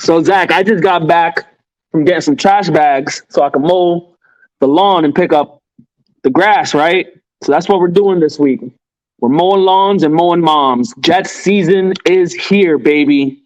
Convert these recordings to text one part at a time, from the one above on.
So, Zach, I just got back from getting some trash bags so I can mow the lawn and pick up the grass, right? So that's what we're doing this week. We're mowing lawns and mowing moms. Jets season is here, baby.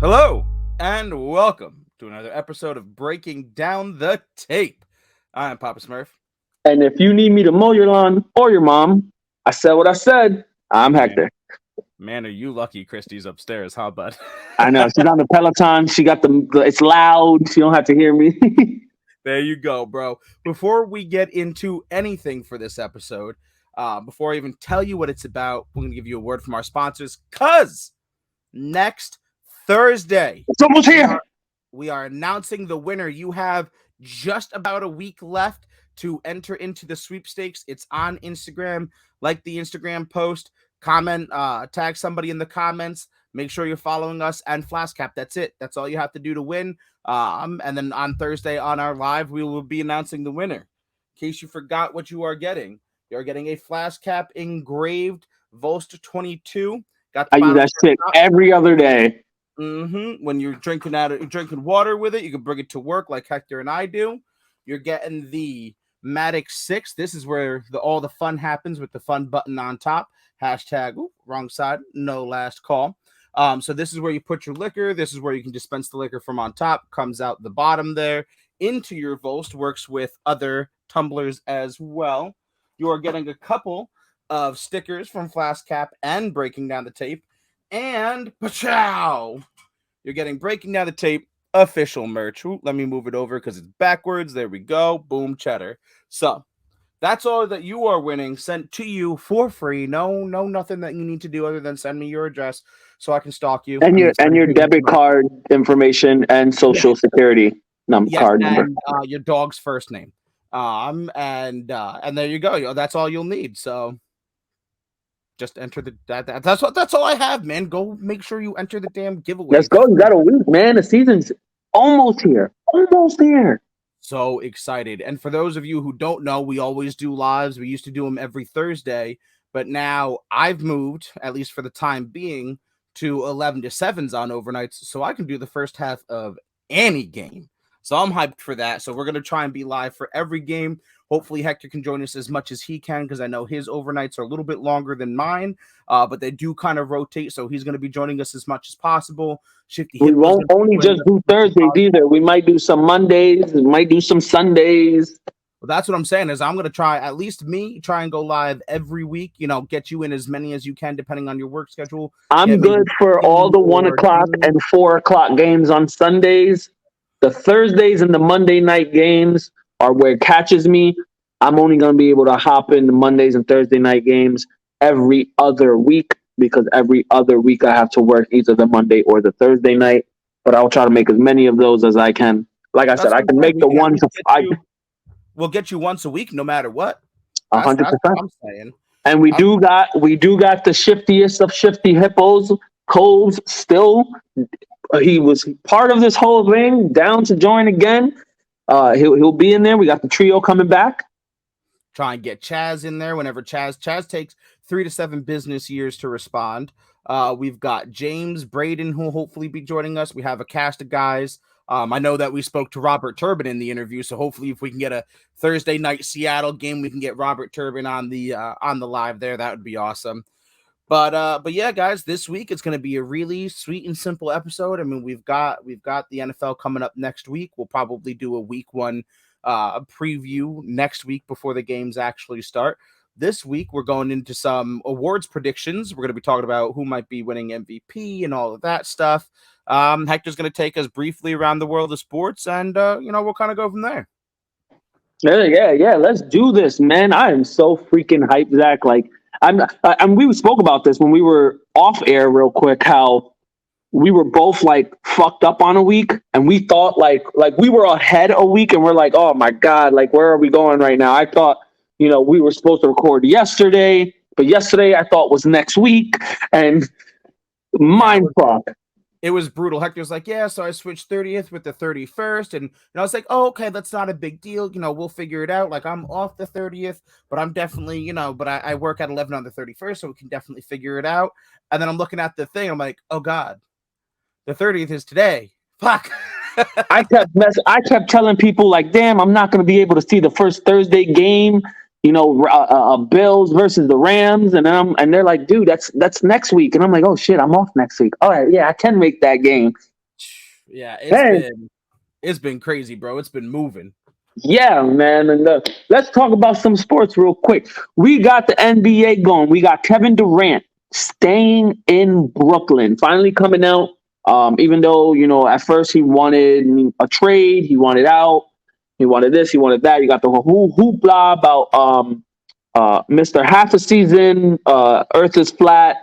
Hello, and welcome to another episode of Breaking Down the Tape. I'm Papa Smurph. And if you need me to mow your lawn or your mom, I said what I said. I'm Hector. Man, are you lucky Christy's upstairs, huh, bud? I know. She's on the Peloton. She got it's loud. She don't have to hear me. There you go, bro. Before we get into anything for this episode, before I even tell you what it's about, we're going to give you a word from our sponsors, because next Thursday, It's almost here. We are announcing the winner. You have just about a week left to enter into the sweepstakes. It's on Instagram. Like the Instagram post, comment, tag somebody in the comments. Make sure you're following us and Flask Cap. That's it. That's all you have to do to win. And then on Thursday on our live, we will be announcing the winner. In case you forgot what you are getting, you're getting a Flask Cap engraved Volster 22. I use that shit every other day. When you're drinking water with it, you can bring it to work like Hector and I do. You're getting the Matic 6. This is where all the fun happens with the fun button on top. Hashtag, wrong side, no last call. So this is where you put your liquor. This is where you can dispense the liquor from on top. Comes out the bottom there into your Volst. Works with other tumblers as well. You are getting a couple of stickers from Flask Cap and Breaking Down the Tape. And pachow! You're getting Breaking Down the Tape official merch. Let me move it over because it's backwards. There we go. Boom, cheddar. So that's all that you are winning, sent to you for free. No, nothing that you need to do other than send me your address so I can stalk you. And your debit card information and social security card number. And your dog's first name. And there you go. That's all you'll need. So just enter that's all I have, man. Go make sure you enter the damn giveaway. Let's go. You got a week, man. The season's almost here. Almost there. So excited. And for those of you who don't know, we always do lives. We used to do them every Thursday, but now I've moved, at least for the time being, to 11 to 7s on overnights, so I can do the first half of any game. So I'm hyped for that. So we're going to try and be live for every game. Hopefully Hector can join us as much as he can, because I know his overnights are a little bit longer than mine, but they do kind of rotate. So he's going to be joining us as much as possible. We won't only just do Thursdays either. We might do some Mondays. We might do some Sundays. Well, that's what I'm saying is I'm going to try and go live every week, get you in as many as you can, depending on your work schedule. I'm good for all the 1 o'clock and 4 o'clock games on Sundays. The Thursdays and the Monday night games are where it catches me. I'm only going to be able to hop in the Mondays and Thursday night games every other week, because every other week I have to work either the Monday or the Thursday night. But I'll try to make as many of those as I can. Like I said, I can make the ones. We'll get you once a week, no matter what. 100%. That's what I'm saying. And we do got the shiftiest of shifty hippos, Coles. Still, he was part of this whole thing. Down to join again. He'll be in there. We got the trio coming back. Try and get Chaz in there whenever Chaz takes 3 to 7 business years to respond. We've got James Braden, who will hopefully be joining us. We have a cast of guys. I know that we spoke to Robert Turbin in the interview, so hopefully if we can get a Thursday night Seattle game, we can get Robert Turbin on the live there. That would be awesome. But yeah, guys, this week it's going to be a really sweet and simple episode. I mean, we've got the NFL coming up next week. We'll probably do a week 1 preview next week before the games actually start. This week, we're going into some awards predictions. We're going to be talking about who might be winning MVP and all of that stuff. Hector's going to take us briefly around the world of sports, and we'll kind of go from there. Yeah. Let's do this, man. I am so freaking hyped, Zach. Like, we spoke about this when we were off air real quick, how we were both like fucked up on a week, and we thought like we were ahead a week, and we're like, oh my God, like where are we going right now? I thought, we were supposed to record yesterday, but yesterday I thought was next week, and mind fuck. it was brutal. Hector's like, yeah, so I switched 30th with the 31st. And I was like, oh, okay, that's not a big deal. We'll figure it out. Like, I'm off the 30th, but I'm definitely, but I work at 11 on the 31st, so we can definitely figure it out. And then I'm looking at the thing. I'm like, oh, God, the 30th is today. Fuck. I kept telling people like, damn, I'm not going to be able to see the first Thursday game. Bills versus the Rams, and they're like, dude, that's next week, and I'm like, oh shit, I'm off next week. All right, yeah, I can make that game. Yeah, Hey, it's been crazy, bro. It's been moving. yeah, man, and let's talk about some sports real quick. We got the NBA going. We got Kevin Durant staying in Brooklyn, finally coming out. Even though at first he wanted a trade, he wanted out, he wanted this, he wanted that. You got the whole hoopla about Mr. Half a Season, Earth is Flat,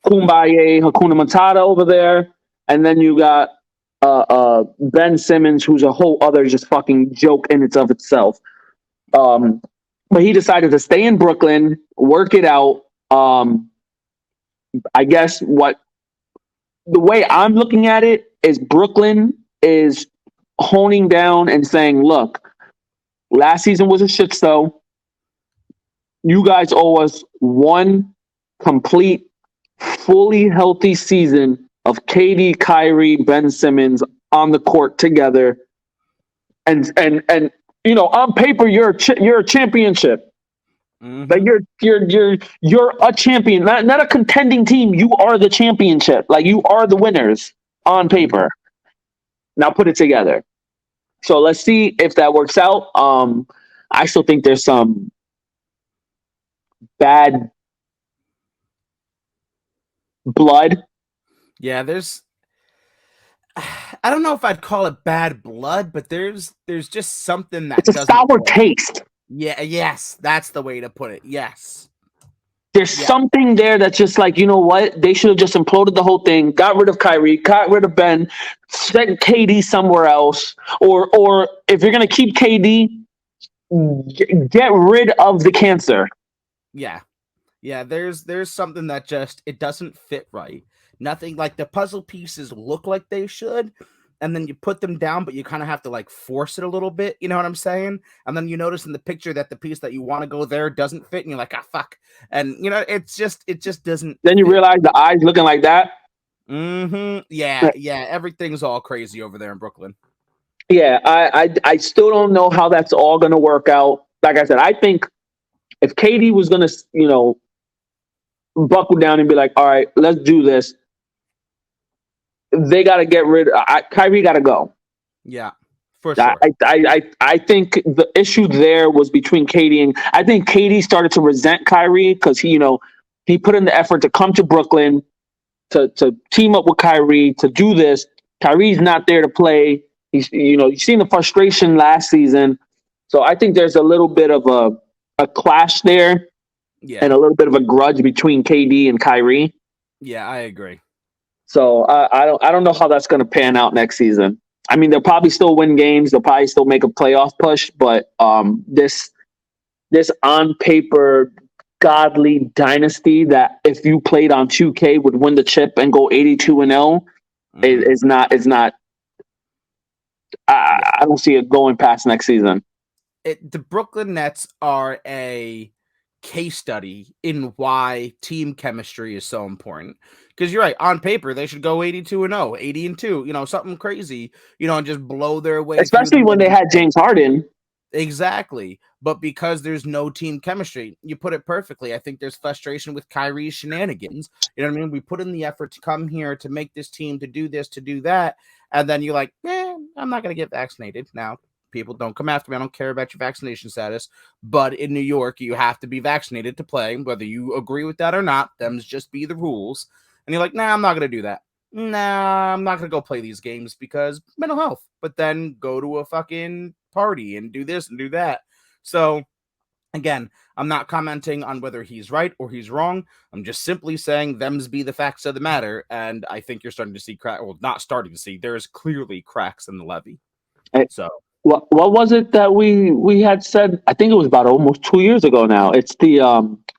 Kumbaya, Hakuna Matata over there. And then you got Ben Simmons, who's a whole other just fucking joke in its of itself. But he decided to stay in Brooklyn, work it out. I guess the way I'm looking at it is Brooklyn is honing down and saying, look, last season was a shit show. You guys owe us one complete, fully healthy season of KD, Kyrie, Ben Simmons on the court together. And on paper, you're a championship. Mm-hmm. Like you're a champion, not a contending team. You are the championship. Like you are the winners on paper. Now put it together. So let's see if that works out. I still think there's some bad blood. Yeah, I don't know if I'd call it bad blood, but there's just something that It's a sour taste. Yeah, yes, that's the way to put it. Yes. There's something there that's just like, you know what? They should have just imploded the whole thing, got rid of Kyrie, got rid of Ben, sent KD somewhere else. Or if you're going to keep KD, get rid of the cancer. Yeah. Yeah, there's something that just it doesn't fit right. Nothing like the puzzle pieces look like they should, and then you put them down, but you kind of have to like force it a little bit. You know what I'm saying? And then you notice in the picture that the piece that you want to go there doesn't fit, and you're like, ah, fuck. And it just doesn't. Then you realize the eyes looking like that. Mm-hmm. Yeah, yeah. Everything's all crazy over there in Brooklyn. Yeah, I still don't know how that's all going to work out. Like I said, I think if KD was going to, buckle down and be like, all right, let's do this. They got to get rid. Kyrie got to go. Yeah, for sure. I think the issue there was between KD and I think KD started to resent Kyrie because he put in the effort to come to Brooklyn to team up with Kyrie to do this. Kyrie's not there to play. He's you've seen the frustration last season, so I think there's a little bit of a clash there. Yeah. And a little bit of a grudge between KD and Kyrie. Yeah, I agree. So I don't know how that's going to pan out next season. I mean, they'll probably still win games. They'll probably still make a playoff push. But this on paper godly dynasty that if you played on 2K would win the chip and go 82-0 is not. I don't see it going past next season. The Brooklyn Nets are a case study in why team chemistry is so important. Because you're right, on paper they should go 82-0, 80-2, something crazy, and just blow their way. Especially when they had James Harden. Exactly. But because there's no team chemistry, you put it perfectly. I think there's frustration with Kyrie's shenanigans. You know what I mean? We put in the effort to come here to make this team, to do this, to do that. And then you're like, I'm not going to get vaccinated. Now, people don't come after me. I don't care about your vaccination status. But in New York, you have to be vaccinated to play, whether you agree with that or not. Them's just be the rules. And you're like, nah, I'm not going to do that. Nah, I'm not going to go play these games because mental health. But then go to a fucking party and do this and do that. So, again, I'm not commenting on whether he's right or he's wrong. I'm just simply saying them's be the facts of the matter. And I think you're starting to see crack. Well, not starting to see. There's clearly cracks in the levee. So. What was it that we had said? I think it was about almost 2 years ago now. It's the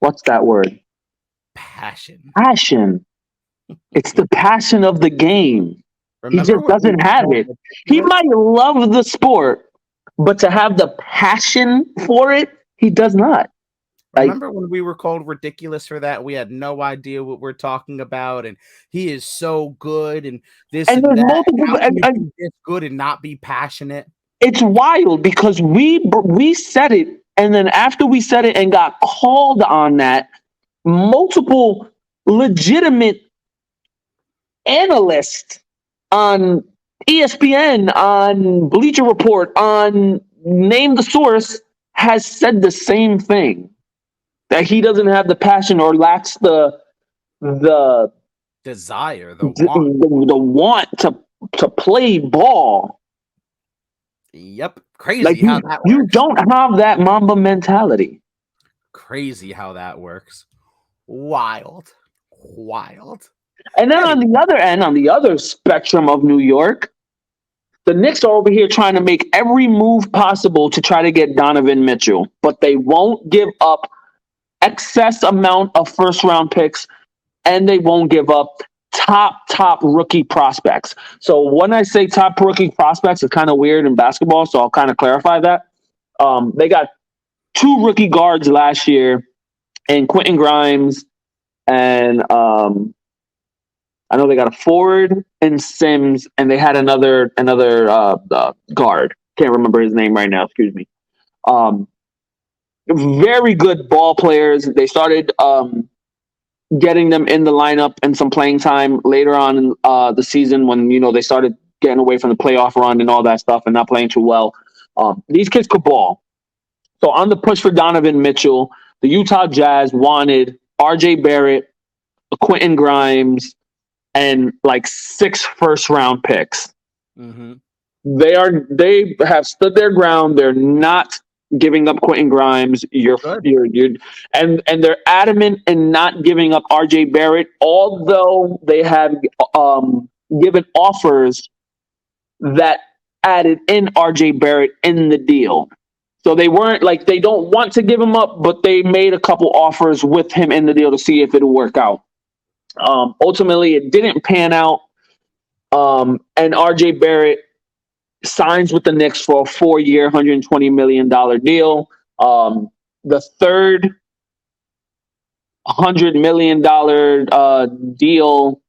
what's that word? Passion. It's the passion of the game. He Remember just when we doesn't were have called it. He ridiculous? might love the sport, but to have the passion for it, he does not. Like, Remember when we were called ridiculous for that? We had no idea what we're talking about, and he is so good, and this and and there's that. multiple. How can you be this good and not be passionate? It's wild because we said it, and then after we said it and got called on that, multiple legitimate analysts on ESPN, on Bleacher Report, on Name the Source has said the same thing, that he doesn't have the passion or lacks the Desire, the want. the want to play ball. Yep. Like Crazy how you that you works. don't have that Mamba mentality. Crazy how that works. Wild. Wild. And then on Anyway, the other end, on the other spectrum of New York, the Knicks are over here trying to make every move possible to try to get Donovan Mitchell, but they won't give up excess amount of first round picks, and they won't give up top rookie prospects. So when I say top rookie prospects, it's kind of weird in basketball, so I'll kind of clarify that. They got two rookie guards last year, and Quentin Grimes, and I know they got a forward and Sims, and they had another guard. Can't remember his name right now. Excuse me. Um, Very good ball players. They started getting them in the lineup and some playing time later on in the season when they started getting away from the playoff run and all that stuff and not playing too well. These kids could ball. So on the push for Donovan Mitchell, the Utah Jazz wanted R.J. Barrett, Quentin Grimes, and like 6 first-round picks. mm-hmm. They have stood their ground. They're not giving up Quentin Grimes. Good. And they're adamant in not giving up R.J. Barrett, although they have given offers that added in R.J. Barrett in the deal. So they weren't like they don't want to give him up, but they made a couple offers with him in the deal to see if it'll work out. Ultimately, it didn't pan out, and R.J. Barrett signs with the Knicks for a 4-year, $120 million deal. The third $100 million deal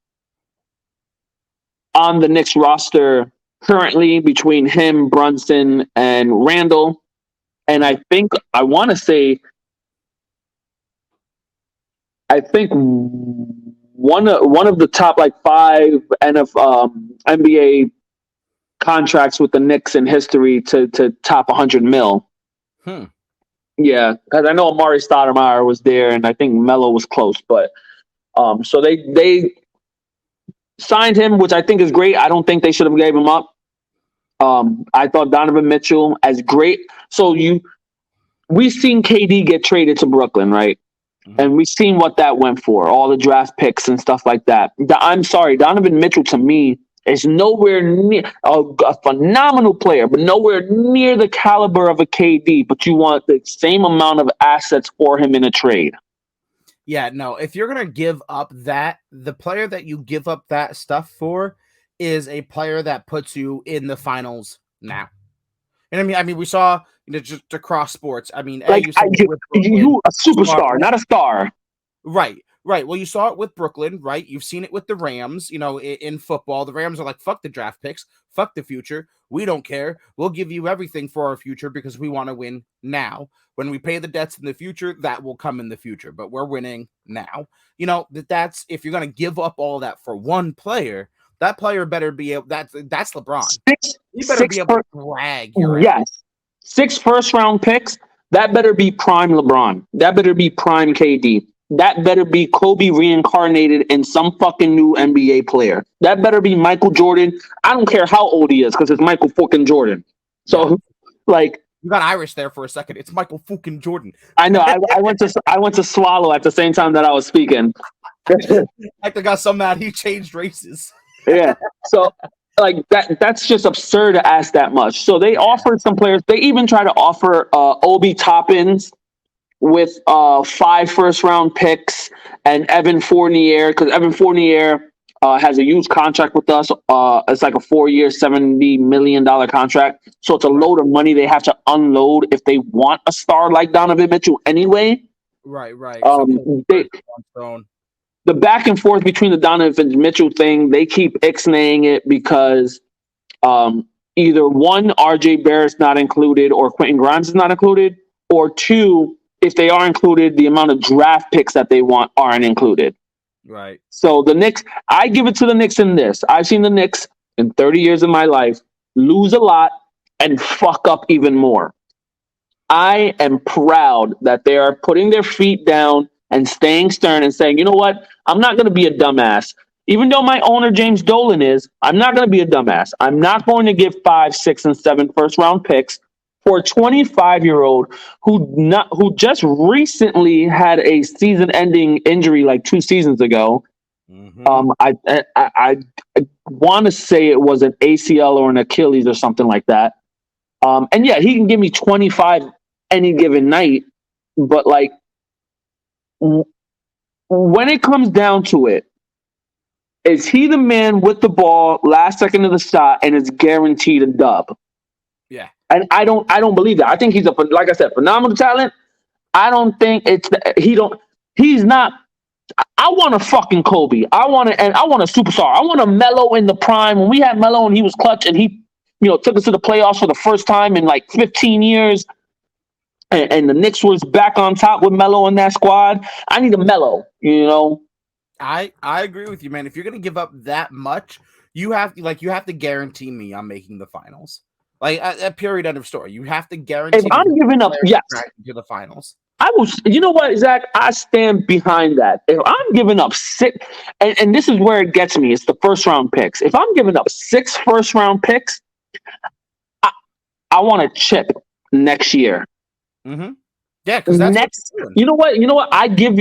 on the Knicks roster currently between him, Brunson, and Randall. And I think one of the top like 5 NBA contracts with the Knicks in history to top 100 mil. Hmm. Yeah, because I know Amari Stoudemire was there, and I think Melo was close, but so they signed him, which I think is great. I don't think they should have gave him up. I thought Donovan Mitchell as great. So we've seen KD get traded to Brooklyn, right? Mm-hmm. And we've seen what that went for, all the draft picks and stuff like that. I'm sorry, Donovan Mitchell to me is nowhere near a phenomenal player, but nowhere near the caliber of a KD. But you want the same amount of assets for him in a trade. Yeah, no, if you're going to give up that, the player that you give up that stuff for is a player that puts you in the finals now. And I mean, we saw just across sports. I mean, Like you saw it with Brooklyn. you a superstar, not a star. Right, right. Well, you saw it with Brooklyn, right? You've seen it with the Rams. In football, the Rams are like, "Fuck the draft picks, fuck the future. We don't care. We'll give you everything for our future because we want to win now. When we pay the debts in the future, that will come in the future. But we're winning now. That's if you're gonna give up all that for one player, that player better be able. That's LeBron. Six, He better six be able per, to drag your ass. yes, 6 first-round picks. That better be prime LeBron. That better be prime KD. That better be Kobe reincarnated in some fucking new NBA player. That better be Michael Jordan. I don't care how old he is because it's Michael fucking Jordan. So, Yeah. like, You got Irish there for a second. It's Michael fucking Jordan. I know I went to swallow at the same time that I was speaking. Hector got so mad he changed races. Yeah. So like that's just absurd to ask that much. So they offered some players. They even try to offer Obi Toppins with 5 first-round picks and Evan Fournier, because Evan Fournier has a huge contract with us. It's like a 4 year, $70 million contract. So it's a Right, load of money they have to unload if they want a star like Donovan Mitchell anyway. right, right. So Um, kill two they, birds with one stone. the back and forth between the Donovan Mitchell thing, they keep ixnaying it because either one, RJ Barrett's not included, or Quentin Grimes is not included, or two, if they are included, the amount of draft picks that they want aren't included. Right. So the Knicks, I give it to the Knicks in this. I've seen the Knicks in 30 years of my life lose a lot and fuck up even more. I am proud that they are putting their feet down and staying stern and saying, you know what? I'm not going to be a dumbass. Even though my owner, James Dolan, is, I'm not going to be a dumbass. I'm not going to give 5, 6, and 7 first round picks for a 25-year-old who just recently had a season ending injury like 2 seasons ago. Mm-hmm. I want to say it was an ACL or an Achilles or something like that. And yeah, he can give me 25 any given night, but like when it comes down to it, is he the man with the ball last second of the shot and is guaranteed a dub? Yeah. And I don't believe that. I think he's like I said, phenomenal talent. I don't think he's not. I want a fucking Kobe. I want a superstar. I want a Melo in the prime when we had Melo and he was clutch and he, took us to the playoffs for the first time in like 15 years. And the Knicks was back on top with Melo in that squad. I need a Melo. I agree with you, man. If you're gonna give up that much, you have to guarantee me I'm making the finals. Like a period end of story. You have to If guarantee me I'm giving up, players yes, to the finals. I will. You know what, Zach? I stand behind that. If I'm giving up six, and this is where it gets me, it's the first round picks. If I'm giving up 6 first round picks, I, I want a chip next year. Mm-hmm. Yeah, because that's what Next, you're doing. you know what? I'll give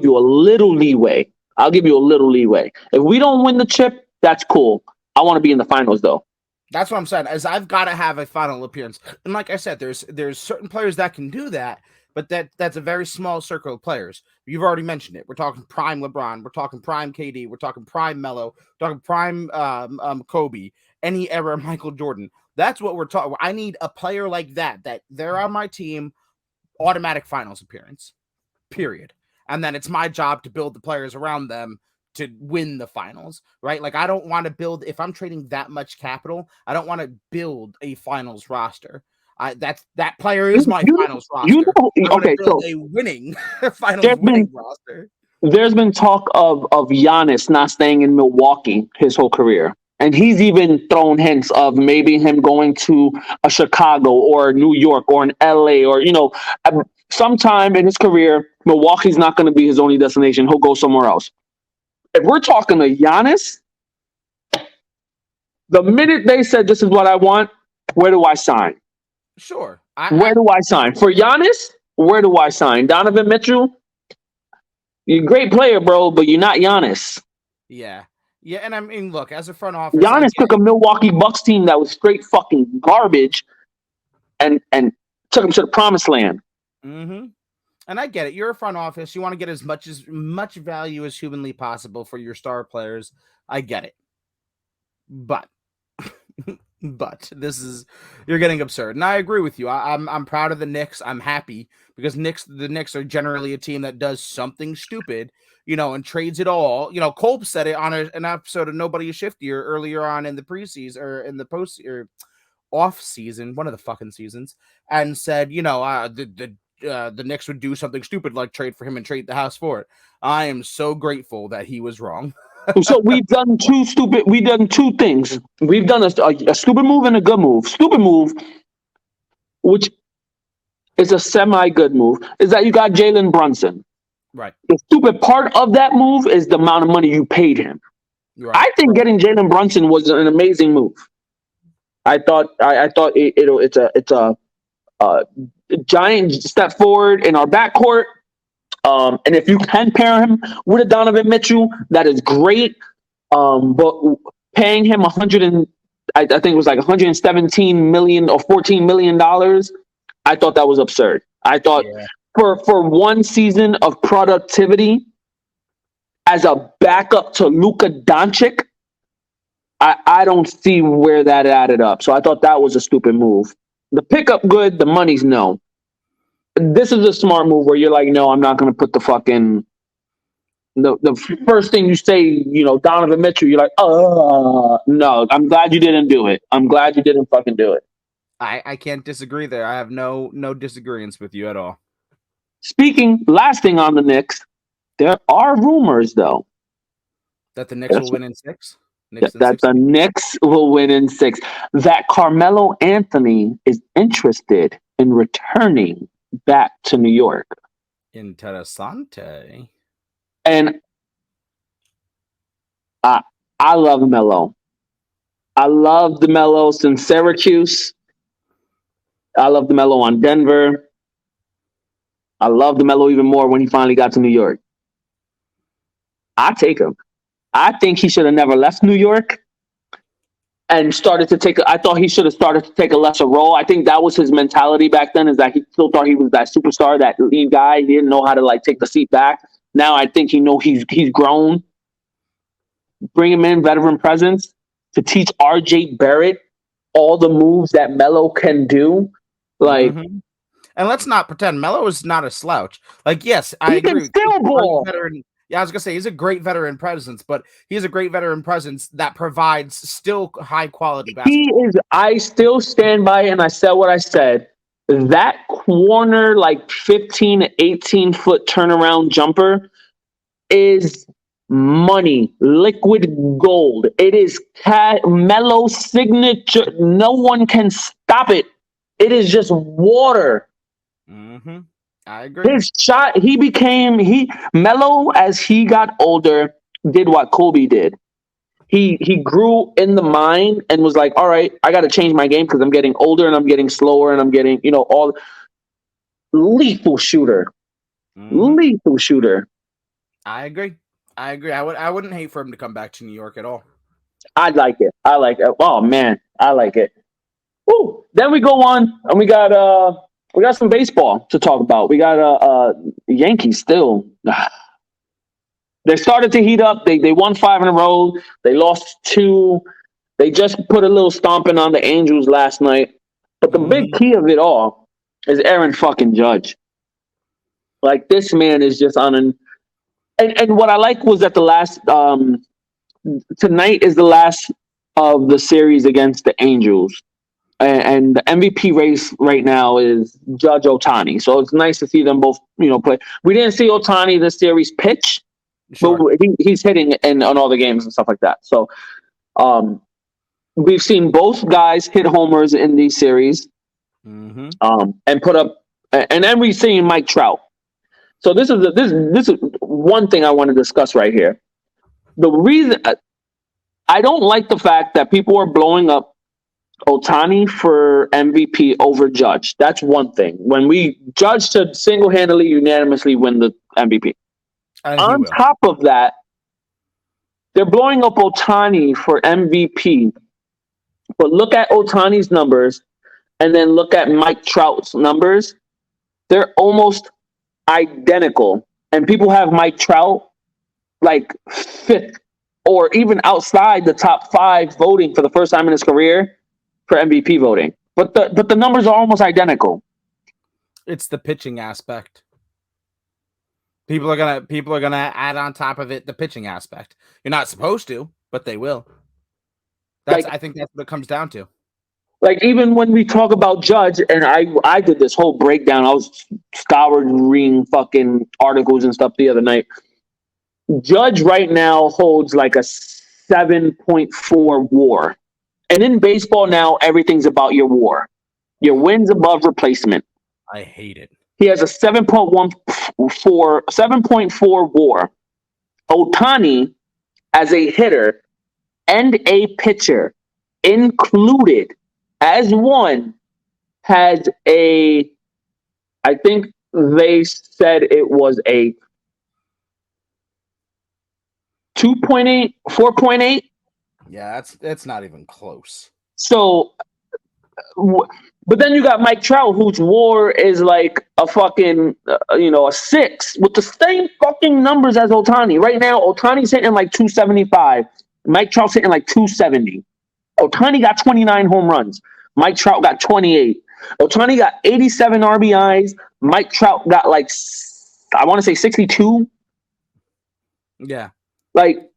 you a little leeway. I'll give you a little leeway. If we don't win the chip, that's cool. I want to be in the finals though. That's what I'm saying. As I've got to have a final appearance, and like I said, there's certain players that can do that, but that's a very small circle of players. You've already mentioned it. We're talking prime LeBron. We're talking prime KD. We're talking prime Melo. We're talking prime Kobe. Any era of Michael Jordan. That's what we're talking. I need a player like that. That they're on my team, automatic finals appearance. Period. And then it's my job to build the players around them to win the finals, right? Like I don't want to build if I'm trading that much capital, I don't want to build a finals roster. That player is my You, finals you roster. know. I want to Okay, build so a winning finals there's winning been roster. there's been talk of Giannis not staying in Milwaukee his whole career. And he's even thrown hints of maybe him going to a Chicago or New York or an LA or, sometime in his career, Milwaukee's not going to be his only destination. He'll go somewhere else. If we're talking to Giannis, the minute they said, this is what I want, where do I sign? Sure. Where do I sign? For Giannis, where do I sign? Donovan Mitchell, you're a great player, bro, but you're not Giannis. Yeah. Yeah, and I mean, look, as a front office, I Giannis get took a Milwaukee Bucks team that was straight fucking garbage and took him to the promised land. it. Mm-hmm. And I get it. You're a front office. You want to get as much value as humanly possible for your star players. I get it. But but this is you're getting absurd, and I agree with you. I'm proud of the Knicks. I'm happy because the Knicks are generally a team that does something stupid, and trades it all. Kolb said it on an episode of Nobody is Shiftier earlier on in the preseason or in the post or off season, one of the fucking seasons, and said, the Knicks would do something stupid like trade for him and trade the house for it. I am so grateful that he was wrong. So we've done two things. We've done a stupid move and a good move. Stupid move, which is a semi-good move, is that you got Jalen Brunson. Right. The stupid part of that move is the amount of money you paid him. Right. I think getting Jalen Brunson was an amazing move. I thought it's a giant step forward in our backcourt. And if you can pair him with a Donovan Mitchell, that is great. But paying him I think it was like 117 million or 14 million dollars, I thought that was absurd. I thought Yeah. for one season of productivity, as a backup to Luka Doncic, I don't see where that added up. So I thought that was a stupid move. The pickup good, the money's no. This is a smart move where you're like, no, I'm not going to put the fucking the first thing you say, Donovan Mitchell, you're like, no, I'm glad you didn't do it. I'm glad you didn't fucking do it. I can't disagree there. I have no disagreements with you at all. Last thing on the Knicks, there are rumors though That the Knicks will win in 6? Knicks in that 6? the Knicks will win in 6. That Carmelo Anthony is interested in returning back to New York. Interessante. And I love Melo. I love the Melo since Syracuse. I love the Melo on Denver. I love the Melo even more when he finally got to New York. I take him. I think he should have never left New York and started to take. I thought he should have started to take a lesser role. I think that was his mentality back then. Is that he still thought he was that superstar, that lead guy. He didn't know how to take the seat back. Now I think he's grown. Bring him in, veteran presence to teach R.J. Barrett all the moves that Melo can do. And let's not pretend Melo is not a slouch. Yes, I agree. He can still ball. Yeah, I was gonna say he's a great veteran presence, but he's a great veteran presence that provides still high quality basketball. He is. I still stand by it, and I said what I said. That corner, 15 to 18-foot turnaround jumper is money, liquid gold. It is Melo signature. No one can stop it. It is just water. I agree. His shot, Melo, as he got older, did what Kobe did. He grew in the mind and was like, all right, I got to change my game because I'm getting older and I'm getting slower and I'm getting, all lethal shooter. Lethal shooter. I agree. I wouldn't hate for him to come back to New York at all. I'd like it. I like it. Oh man, I like it. Ooh. Then we go on and we got some baseball to talk about. We got Yankees still. They started to heat up. They won 5 in a row. They lost 2. They just put a little stomping on the Angels last night. But the big key of it all is Aaron fucking Judge. This man is just on an. And what I like was that the last tonight is the last of the series against the Angels. And the MVP race right now is Judge Ohtani. So it's nice to see them both, play. We didn't see Ohtani this series pitch. Sure. But he's hitting on all the games and stuff like that. So we've seen both guys hit homers in these series and put up. And then we've seen Mike Trout. So this is one thing I want to discuss right here. The reason I don't like the fact that people are blowing up Ohtani for MVP over Judge. That's one thing. When Judge should single-handedly, unanimously win the MVP. On top of that, they're blowing up Ohtani for MVP. But look at Ohtani's numbers and then look at Mike Trout's numbers. They're almost identical. And people have Mike Trout 5th or even outside the top 5 voting for the first time in his career for MVP voting. But the numbers are almost identical. It's the pitching aspect. People are gonna add on top of it the pitching aspect. You're not supposed to, but they will. I think that's what it comes down to. Even when we talk about Judge, and I did this whole breakdown. I was scouring fucking articles and stuff the other night. Judge right now holds a 7.4 WAR, and in baseball now everything's about your WAR, your wins above replacement. I hate it. He has a 7.4 WAR. Ohtani, as a hitter and a pitcher, included as one, has I think they said it was a 2.8, 4.8. Yeah, that's not even close. So But then you got Mike Trout, whose WAR is like a fucking, a 6 with the same fucking numbers as Otani. Right now, Otani's hitting like 275. Mike Trout's hitting like 270. Otani got 29 home runs. Mike Trout got 28. Otani got 87 RBIs. Mike Trout got like, I want to say 62. Yeah. Like,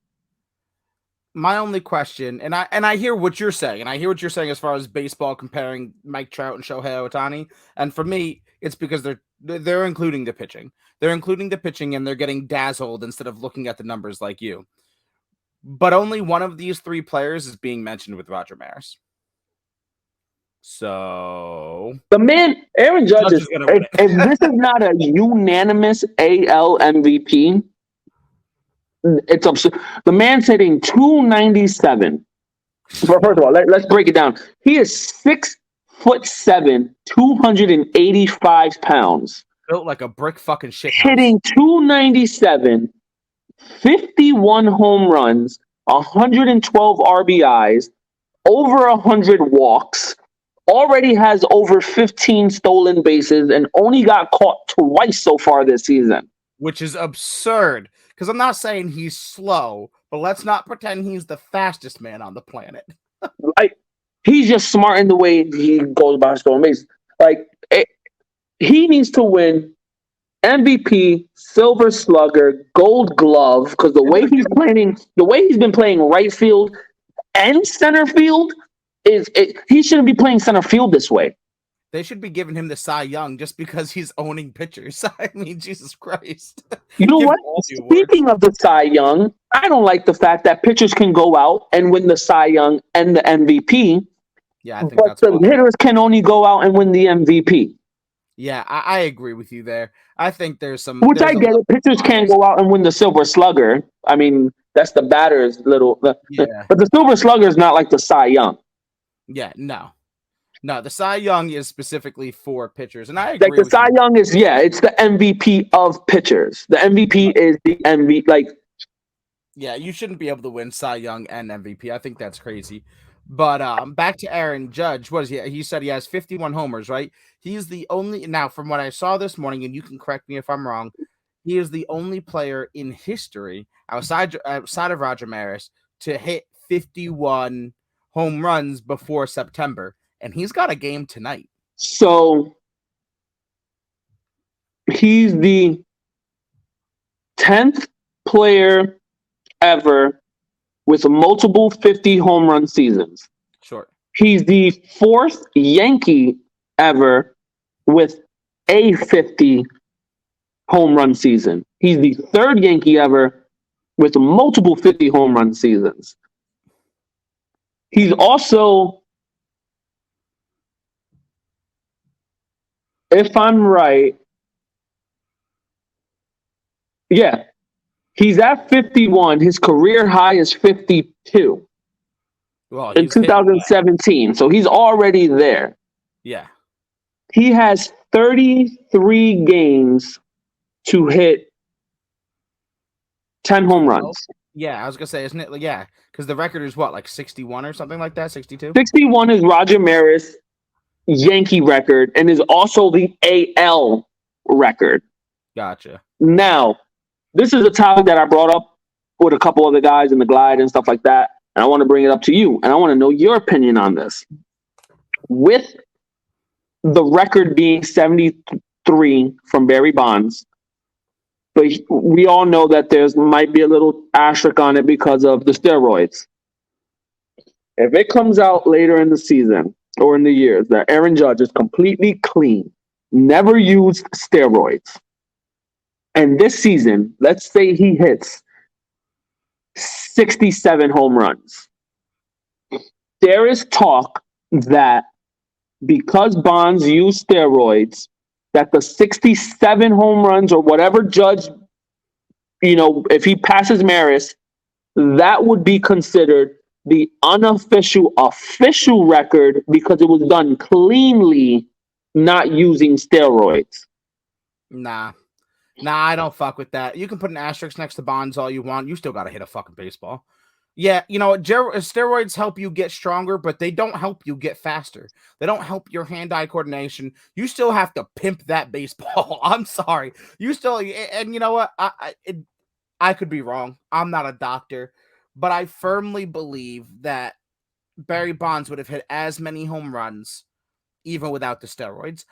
my only question, and I hear what you're saying, as far as baseball comparing Mike Trout and Shohei Ohtani, and for me, it's because they're including the pitching. They're including the pitching, and they're getting dazzled instead of looking at the numbers like you. But only one of these three players is being mentioned with Roger Maris. So the man, Aaron Judge is gonna win if this is not a unanimous AL MVP, it's absurd. The man's hitting 297. First of all, let's break it down. He is 6'7", 285 pounds. Built like a brick fucking shit. Hitting 297, 51 home runs, 112 RBIs, over 100 walks, already has over 15 stolen bases, and only got caught twice so far this season. Which is absurd, because I'm not saying he's slow, but let's not pretend he's the fastest man on the planet. Like, he's just smart in the way he goes about stolen bases. Like, he needs to win MVP, Silver Slugger, Gold Glove, because the way he's been playing right field and center field he shouldn't be playing center field this way. They should be giving him the Cy Young just because he's owning pitchers. I mean, Jesus Christ. You know what? Speaking of the Cy Young, I don't like the fact that pitchers can go out and win the Cy Young and the MVP. Yeah, I think but the hitters can only go out and win the MVP. Yeah, I agree with you there. I think there's some... Which I get it. Pitchers can't go out and win the Silver Slugger. I mean, that's the batter's little... Yeah. But the Silver Slugger is not like the Cy Young. Yeah, no. No, the Cy Young is specifically for pitchers, and I agree. Like the Cy Young is, it's the MVP of pitchers. The MVP is the MVP. Like, yeah, you shouldn't be able to win Cy Young and MVP. I think that's crazy. But back to Aaron Judge. What is he? He said he has 51 homers, right? He's the only. Now, from what I saw this morning, and you can correct me if I'm wrong, he is the only player in history outside of Roger Maris to hit 51 home runs before September. And he's got a game tonight. So he's the 10th player ever with multiple 50 home run seasons. Sure. He's the 4th Yankee ever with a 50 home run season. He's the 3rd Yankee ever with multiple 50 home run seasons. He's also, if I'm right, he's at 51. His career high is 52 in 2017. So he's already there. Yeah. He has 33 games to hit 10 home runs. Yeah, I was going to say, isn't it? Yeah, because the record is what, like 61 or something like that? 62? 61 is Roger Maris' Yankee record and is also the AL record. Gotcha. Now, this is a topic that I brought up with a couple other guys in the glide and stuff like that, and I want to bring it up to you, and I want to know your opinion on this. With the record being 73 from Barry Bonds, but we all know that there's might be a little asterisk on it because of the steroids. If it comes out later in the season or in the years that Aaron Judge is completely clean, never used steroids, and this season, let's say he hits 67 home runs, there is talk that because Bonds used steroids, that the 67 home runs or whatever Judge, if he passes Maris, that would be considered the official record because it was done cleanly, not using steroids. Nah, I don't fuck with that. You can put an asterisk next to Bonds all you want. You still got to hit a fucking baseball. Yeah, steroids help you get stronger, but they don't help you get faster. They don't help your hand-eye coordination. You still have to pimp that baseball. I'm sorry. You still, and you know what? I could be wrong. I'm not a doctor, but I firmly believe that Barry Bonds would have hit as many home runs even without the steroids.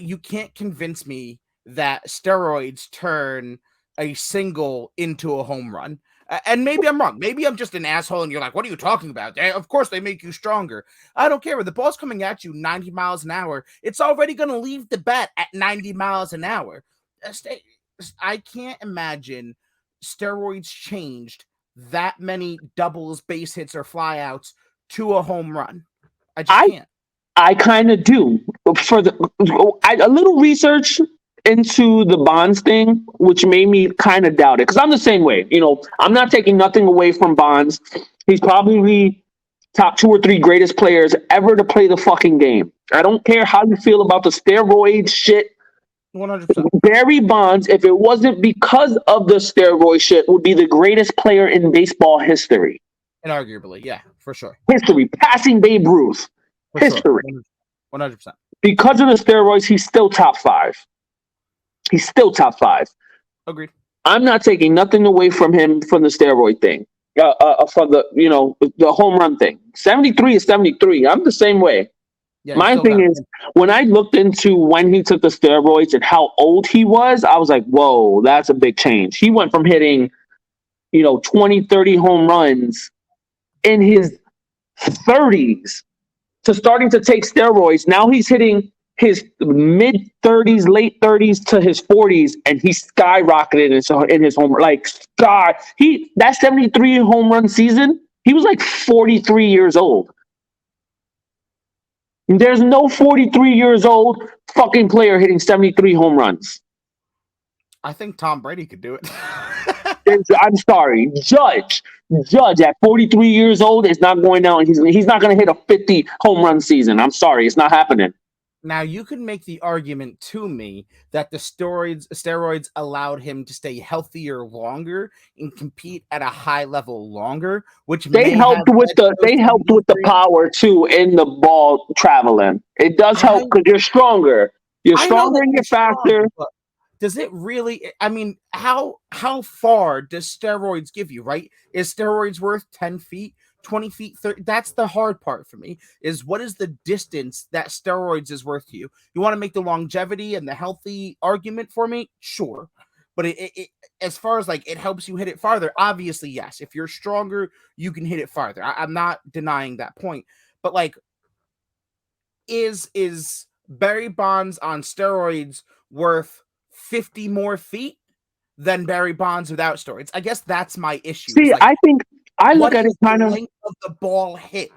You can't convince me that steroids turn a single into a home run. And maybe I'm wrong. Maybe I'm just an asshole and you're like, what are you talking about? Of course they make you stronger. I don't care. When the ball's coming at you 90 miles an hour, it's already going to leave the bat at 90 miles an hour. I can't imagine steroids changed that many doubles, base hits, or flyouts to a home run. I just I can't. I kind of do. For a little research into the Bonds thing, which made me kind of doubt it, because I'm the same way. I'm not taking nothing away from Bonds. He's probably top two or three greatest players ever to play the fucking game. I don't care how you feel about the steroid shit. 100%. Barry Bonds, if it wasn't because of the steroid shit, would be the greatest player in baseball history. Inarguably, yeah, for sure. History, passing Babe Ruth. For History. sure. 100%. Because of the steroids, he's still top five. He's still top five. Agreed. I'm not taking nothing away from him from the steroid thing, from the home run thing. 73 is 73. I'm the same way. Yeah, My thing is, when I looked into when he took the steroids and how old he was, I was like, whoa, that's a big change. He went from hitting, 20, 30 home runs in his 30s to starting to take steroids. Now he's hitting his mid 30s, late 30s to his 40s, and he skyrocketed in his home like sky. That 73 home run season, he was like 43 years old. There's no 43 years old fucking player hitting 73 home runs. I think Tom Brady could do it. I'm sorry, Judge at 43 years old is not going down. He's not going to hit a 50 home run season. I'm sorry, it's not happening. Now you can make the argument to me that the steroids allowed him to stay healthier longer and compete at a high level longer, which They helped with the power too in the ball traveling. It does help because you're stronger. You're stronger and you're faster. Does it really? I mean, how far does steroids give you? Right? Is steroids worth 10 feet? 20 feet, 30? That's the hard part for me, is what is the distance that steroids is worth to you? You want to make the longevity and the healthy argument for me? Sure. But it as far as like it helps you hit it farther, obviously, yes. If you're stronger, you can hit it farther. I'm not denying that point. But like, is Barry Bonds on steroids worth 50 more feet than Barry Bonds without steroids? I guess that's my issue. See, like, I think I look at it kind of the ball hit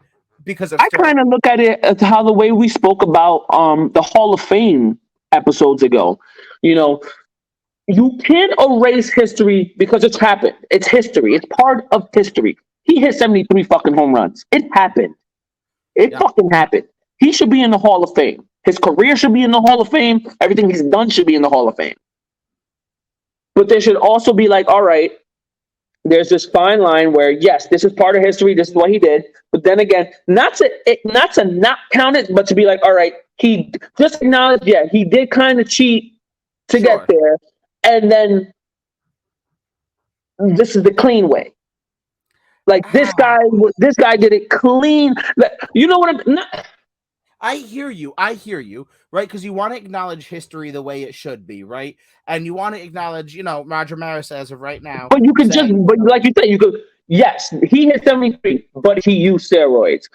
because of I kind of look at it as how the way we spoke about the Hall of Fame episodes ago. You can't erase history because it's happened. It's history. It's part of history. He hit 73 fucking home runs. It happened. It fucking happened. He should be in the Hall of Fame. His career should be in the Hall of Fame. Everything he's done should be in the Hall of Fame. But there should also be like, all right, there's this fine line where, yes, this is part of history. This is what he did. But then again, not to not count it, but to be like, all right, he just acknowledged, yeah, he did kind of cheat to get there. And then this is the clean way. Like this guy did it clean. You know what I'm not. I hear you, right? Because you want to acknowledge history the way it should be, right? And you want to acknowledge, Roger Maris as of right now. But you could like you said, you could. Yes, he hit 73, but he used steroids.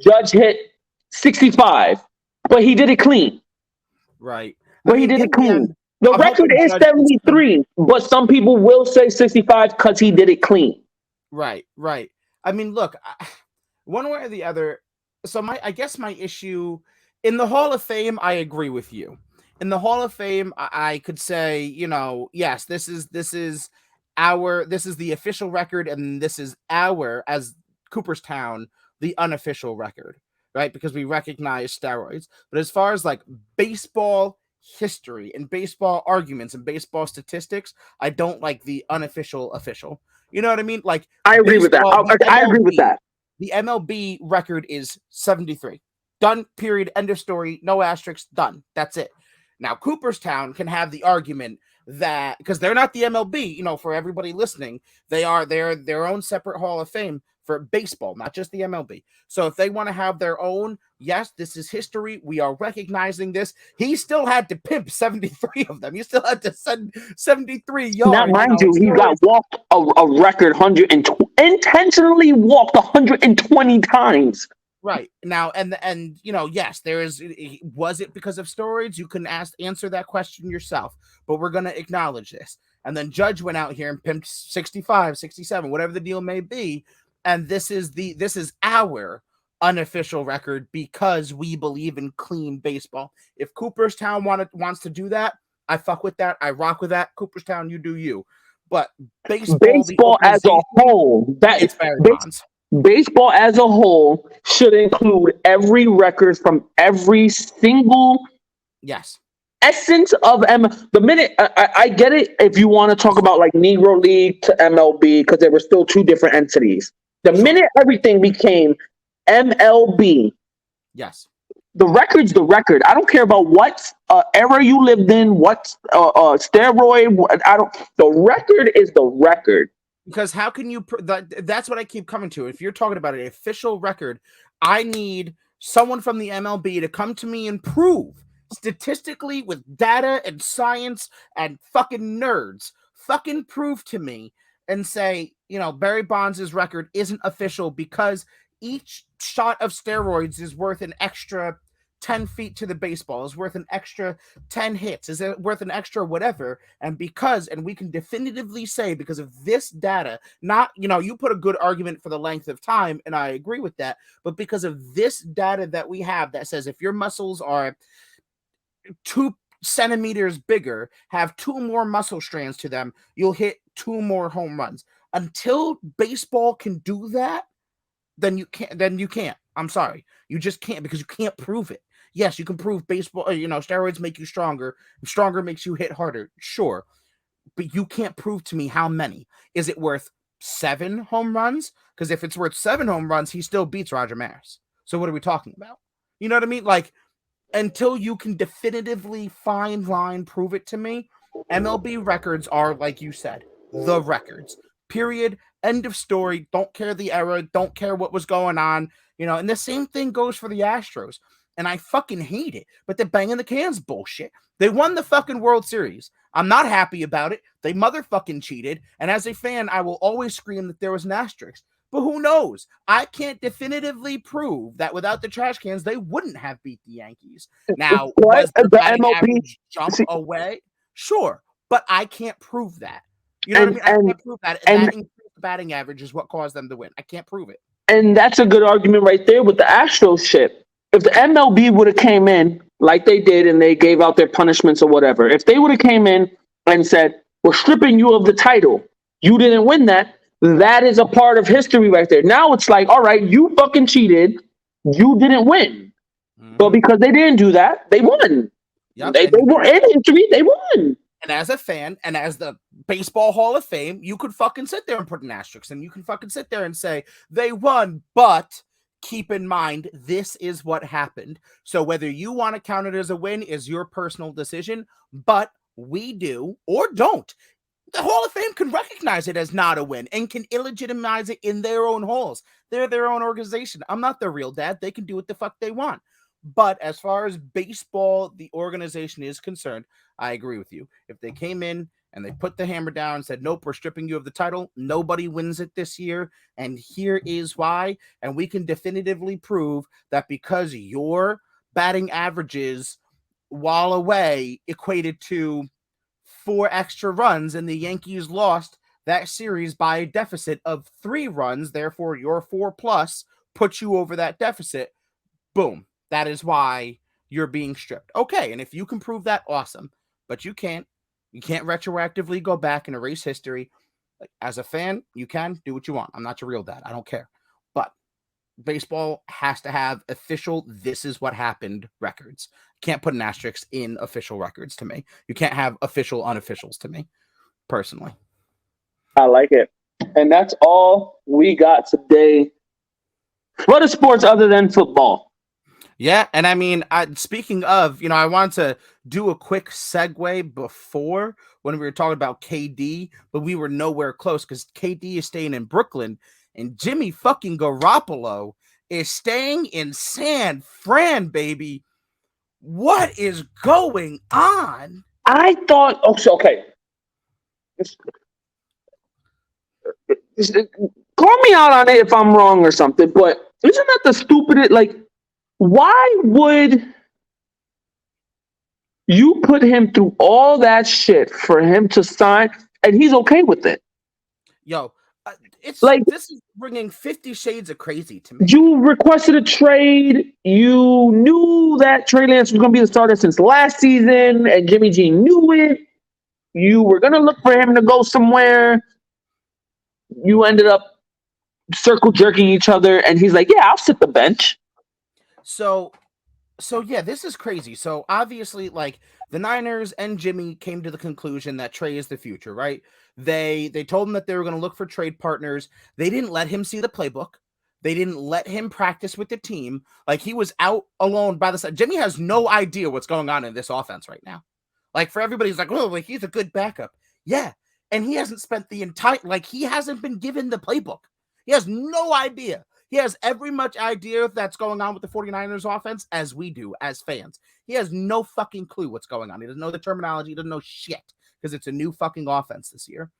Judge hit 65, but he did it clean. Right. But he did it clean. The record is 73, but some people will say 65 because he did it clean. Right. I mean, look, one way or the other. So I guess my issue in the Hall of Fame, I agree with you. In the Hall of Fame, I could say, yes, this is the official record, and this is as Cooperstown, the unofficial record, right? Because we recognize steroids. But as far as like baseball history and baseball arguments and baseball statistics, I don't like the unofficial official. You know what I mean? Like I agree with that. baseball, I agree with that. the MLB record is 73. Done, period, end of story, no asterisks, done. That's it. Now, Cooperstown can have the argument that because they're not the MLB, you know, for everybody listening, they're their own separate Hall of Fame for baseball, not just the MLB. So if they want to have their own, yes, this is history. We are recognizing this. He still had to pimp 73 of them. He still had to send 73 Now, yards. mind you, he got walked a record 120, intentionally walked 120 times. Right now, and you know, yes, there is. Was it because of steroids? You can answer that question yourself, but we're gonna acknowledge this. And then Judge went out here and pimped 65, 67, whatever the deal may be. And this is our unofficial record because we believe in clean baseball. If Cooperstown wants to do that, I fuck with that. I rock with that. Cooperstown, you do you. But Baseball as a whole, it's Barry Bonds. Baseball as a whole should include every record from every single essence of the minute I get it if you want to talk about like Negro League to MLB because they were still two different entities. The minute everything became MLB, the record's the record. I don't care about what era you lived in, what steroid. I don't. The record is the record. Because how can you? That's what I keep coming to. If you're talking about an official record, I need someone from the MLB to come to me and prove statistically with data and science and fucking nerds, fucking prove to me and say, you know, Barry Bonds' record isn't official because each shot of steroids is worth an extra 10 feet to the baseball, is worth an extra 10 hits, is it worth an extra whatever. And we can definitively say because of this data, not, you know, you put a good argument for the length of time, and I agree with that, but because of this data that we have that says if your muscles are 2 centimeters bigger, have 2 more muscle strands to them, you'll hit 2 more home runs. Until baseball can do that, then you can't. I'm sorry. You just can't because you can't prove it. Yes, you can prove baseball, you know, steroids make you stronger. Stronger makes you hit harder. Sure. But you can't prove to me how many. Is it worth 7 home runs? Because if it's worth 7 home runs, he still beats Roger Maris. So what are we talking about? You know what I mean? Like, until you can definitively fine line prove it to me, MLB records are, like you said, the records. Period. End of story. Don't care the era. Don't care what was going on. You know, and the same thing goes for the Astros. And I fucking hate it. But the banging the cans bullshit. They won the fucking World Series. I'm not happy about it. They motherfucking cheated. And as a fan, I will always scream that there was an asterisk. But who knows? I can't definitively prove that without the trash cans, they wouldn't have beat the Yankees. Now, was their batting average jump away? Sure. But I can't prove that. You know what I mean? I can't prove that. And that increased batting average is what caused them to win. I can't prove it. And that's a good argument right there with the Astros shit. If the MLB would have came in like they did and they gave out their punishments or whatever, if they would have came in and said, we're stripping you of the title, you didn't win that, that is a part of history right there. Now it's like, all right, you fucking cheated. You didn't win. Mm-hmm. But because they didn't do that, they won. Yep. They were in history. They won. And as a fan and as the Baseball Hall of Fame, you could fucking sit there and put an asterisk and you can fucking sit there and say they won, but keep in mind, this is what happened. So whether you want to count it as a win is your personal decision, but we do or don't. The Hall of Fame can recognize it as not a win and can illegitimize it in their own halls. They're their own organization. I'm not the real dad. They can do what the fuck they want. But as far as baseball, the organization is concerned, I agree with you. If they came in and they put the hammer down and said, nope, we're stripping you of the title, nobody wins it this year, and here is why, and we can definitively prove that because your batting averages while away equated to 4 extra runs and the Yankees lost that series by a deficit of 3 runs, therefore your 4+ puts you over that deficit, boom. That is why you're being stripped. Okay, and if you can prove that, awesome. But you can't. You can't retroactively go back and erase history. As a fan, you can do what you want. I'm not your real dad. I don't care. But baseball has to have official, this is what happened records. Can't put an asterisk in official records to me. You can't have official unofficials to me, personally. I like it. And that's all we got today for the sports other than football. Yeah, and I mean, speaking of, I want to do a quick segue before when we were talking about KD, but we were nowhere close because KD is staying in Brooklyn and Jimmy fucking Garoppolo is staying in San Fran, baby. What is going on? I thought, oh, so, okay. Call me out on it if I'm wrong or something, but isn't that the stupidest? Like, why would you put him through all that shit for him to sign and he's okay with it? Yo, it's Like, this is bringing 50 shades of crazy to me. you requested a trade. You knew that Trey Lance was going to be the starter since last season, and Jimmy G knew it. You were going to look for him to go somewhere. You ended up circle jerking each other, and he's like, "Yeah, I'll sit the bench." So yeah, this is crazy. So obviously, like the Niners and Jimmy came to the conclusion that Trey is the future, right? They told him that they were going to look for trade partners. They didn't let him see the playbook. They didn't let him practice with the team. Like he was out alone by the side. Jimmy has no idea what's going on in this offense right now. Like for everybody, he's like, oh, like he's a good backup. Yeah. And he hasn't spent the entire, like he hasn't been given the playbook. He has no idea. He has every much idea that's going on with the 49ers offense as we do as fans. He has no fucking clue what's going on. He doesn't know the terminology. He doesn't know shit because it's a new fucking offense this year.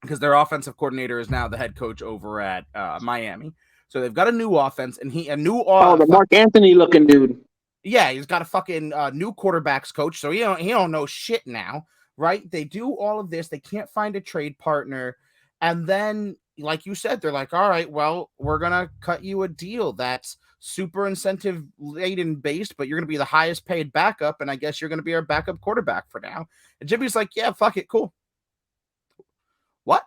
Because their offensive coordinator is now the head coach over at Miami. So they've got a new offense and a new The Mark Anthony looking dude. Yeah, he's got a fucking new quarterbacks coach, so he don't know shit now, right? They do all of this. They can't find a trade partner. And then, like you said, they're like, all right, well, we're going to cut you a deal that's super incentive laden based, but you're going to be the highest paid backup. And I guess you're going to be our backup quarterback for now. And Jimmy's like, yeah, fuck it. Cool. What?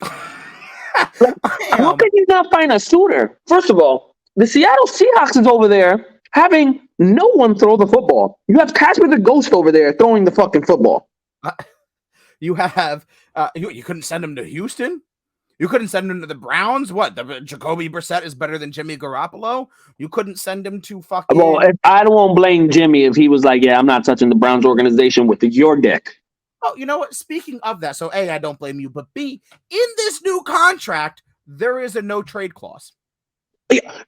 How can you not find a suitor? First of all, the Seattle Seahawks is over there having no one throw the football. You have Casper the Ghost over there throwing the fucking football. You have you couldn't send him to Houston. You couldn't send him to the Browns. What? The Jacoby Brissett is better than Jimmy Garoppolo. You couldn't send him to fucking. Well, I won't blame Jimmy if he was like, "Yeah, I'm not touching the Browns organization with your dick." Oh, you know what? Speaking of that, so A, I don't blame you, but B, in this new contract, there is a no trade clause. Yeah,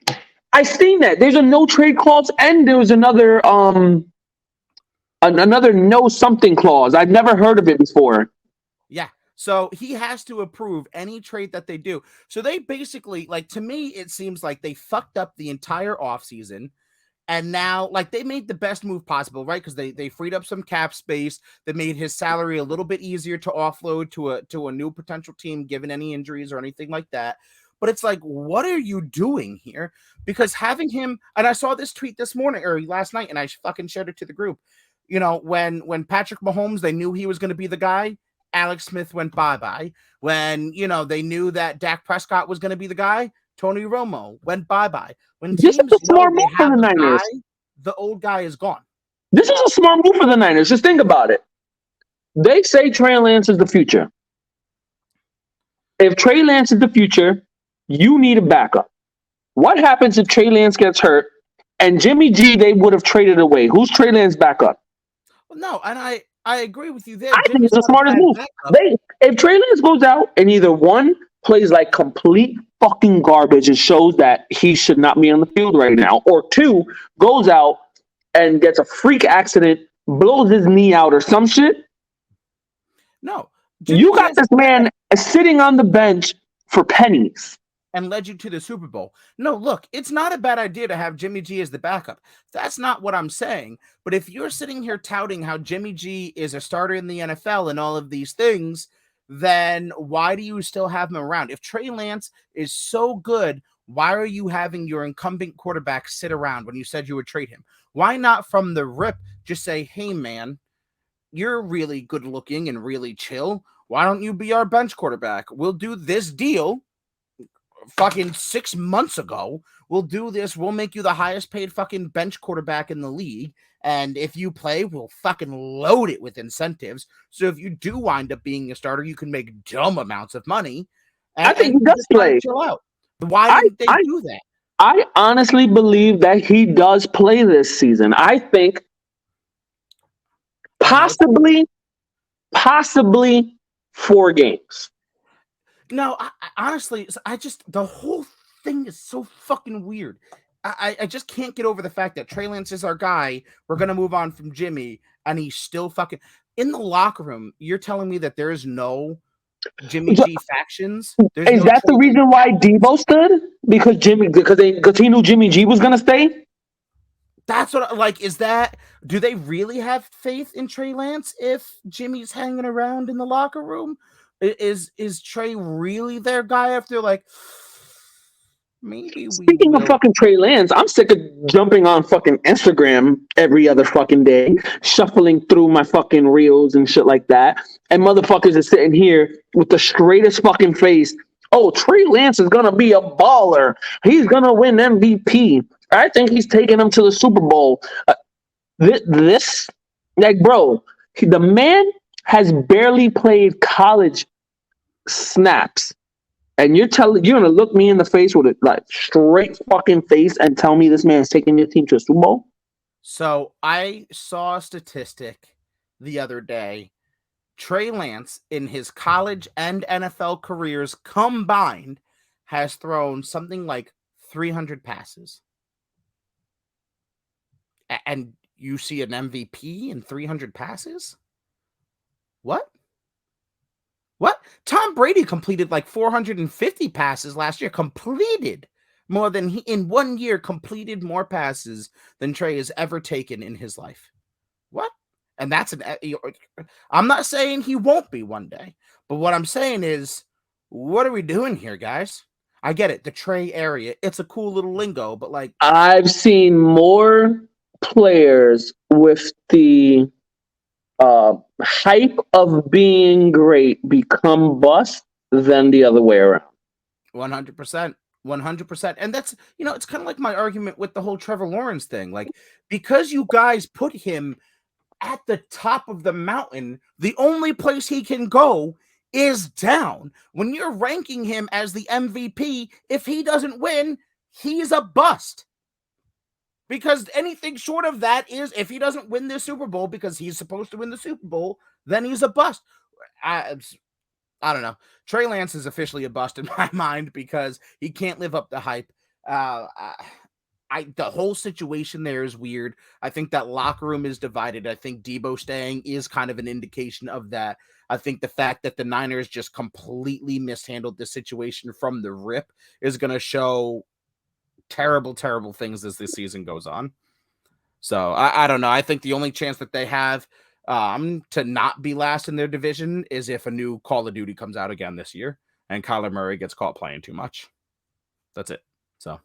I seen that. There's a no trade clause, and there was another no something clause. I've never heard of it before. Yeah. So he has to approve any trade that they do. So they basically, like, to me, it seems like they fucked up the entire offseason. And now, like, they made the best move possible, right? Because they freed up some cap space. They made his salary a little bit easier to offload to a new potential team, given any injuries or anything like that. But it's like, what are you doing here? Because having him, and I saw this tweet this morning or last night, and I fucking shared it to the group. You know, when Patrick Mahomes, they knew he was going to be the guy. Alex Smith went bye-bye. When, they knew that Dak Prescott was going to be the guy, Tony Romo went bye-bye. When This teams is a smart move for the Niners. The old guy is gone. This is a smart move for the Niners. Just think about it. They say Trey Lance is the future. If Trey Lance is the future, you need a backup. What happens if Trey Lance gets hurt and Jimmy G they would have traded away? Who's Trey Lance backup? Well, no, and I agree with you there. I think it's the smartest move. If Trey Lance goes out and either one plays like complete fucking garbage and shows that he should not be on the field right now, or two goes out and gets a freak accident, blows his knee out or some shit. No, you got this man sitting on the bench for pennies. And led you to the Super Bowl. No, look, it's not a bad idea to have Jimmy G as the backup. That's not what I'm saying. But if you're sitting here touting how Jimmy G is a starter in the NFL and all of these things, then why do you still have him around? If Trey Lance is so good, why are you having your incumbent quarterback sit around when you said you would trade him? Why not from the rip just say, hey, man, you're really good looking and really chill. Why don't you be our bench quarterback? We'll do this deal. Fucking 6 months ago, we'll do this. We'll make you the highest paid fucking bench quarterback in the league. And if you play, we'll fucking load it with incentives. So if you do wind up being a starter, you can make dumb amounts of money. I think and he you does just got to play. chill out. Why I, didn't they I do that? I honestly believe that he does play this season. I think I know it's possibly 4 games. no. Honestly, I just the whole thing is so fucking weird. I just can't get over the fact that Trey Lance is our guy. We're gonna move on from Jimmy, and he's still fucking in the locker room. You're telling me that there is no Jimmy G factions? There's Is no that the Trey Lance reason why factions? Debo stood? Because he knew Jimmy G was gonna stay. That's what like is that do they really have faith in Trey Lance if Jimmy's hanging around in the locker room? Is Trey really their guy after like maybe we Speaking of will. fucking Trey Lance, I'm sick of jumping on fucking Instagram every other fucking day, shuffling through my fucking reels and shit like that. And motherfuckers are sitting here with the straightest fucking face. Oh, Trey Lance is gonna be a baller. He's gonna win MVP. I think he's taking him to the Super Bowl. This, like, bro, the man has barely played college snaps, and you're gonna look me in the face with a like straight fucking face and tell me this man's taking your team to a Super Bowl? So I saw a statistic the other day. Trey Lance in his college and NFL careers combined has thrown something like 300 passes. And you see an MVP in 300 passes? What? What? Tom Brady completed like 450 passes last year. Completed more than he in 1 year completed more passes than Trey has ever taken in his life. What? And that's I'm not saying he won't be one day, but what I'm saying is, what are we doing here, guys? I get it, the Trey area. It's a cool little lingo, but like I've seen more players with the hype of being great become bust than the other way around. 100%. 100%. And that's, it's kind of like my argument with the whole Trevor Lawrence thing. Like, because you guys put him at the top of the mountain, the only place he can go is down. When you're ranking him as the MVP, if he doesn't win, he's a bust. Because anything short of that is if he doesn't win the Super Bowl because he's supposed to win the Super Bowl, then he's a bust. I don't know. Trey Lance is officially a bust in my mind because he can't live up to hype. The whole situation there is weird. I think that locker room is divided. I think Debo staying is kind of an indication of that. I think the fact that the Niners just completely mishandled the situation from the rip is going to show terrible, terrible things as this season goes on. So I don't know. I think the only chance that they have to not be last in their division is if a new Call of Duty comes out again this year and Kyler Murray gets caught playing too much. That's it. So,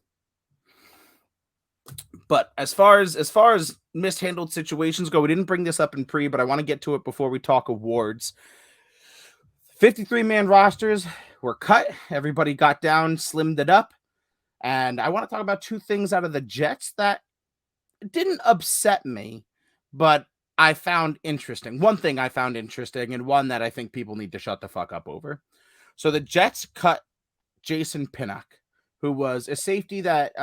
but as far as mishandled situations go, we didn't bring this up in pre, but I want to get to it before we talk awards. 53-man rosters were cut. Everybody got down, slimmed it up. And I want to talk about two things out of the Jets that didn't upset me, but I found interesting. One thing I found interesting and one that I think people need to shut the fuck up over. So the Jets cut Jason Pinnock, who was a safety that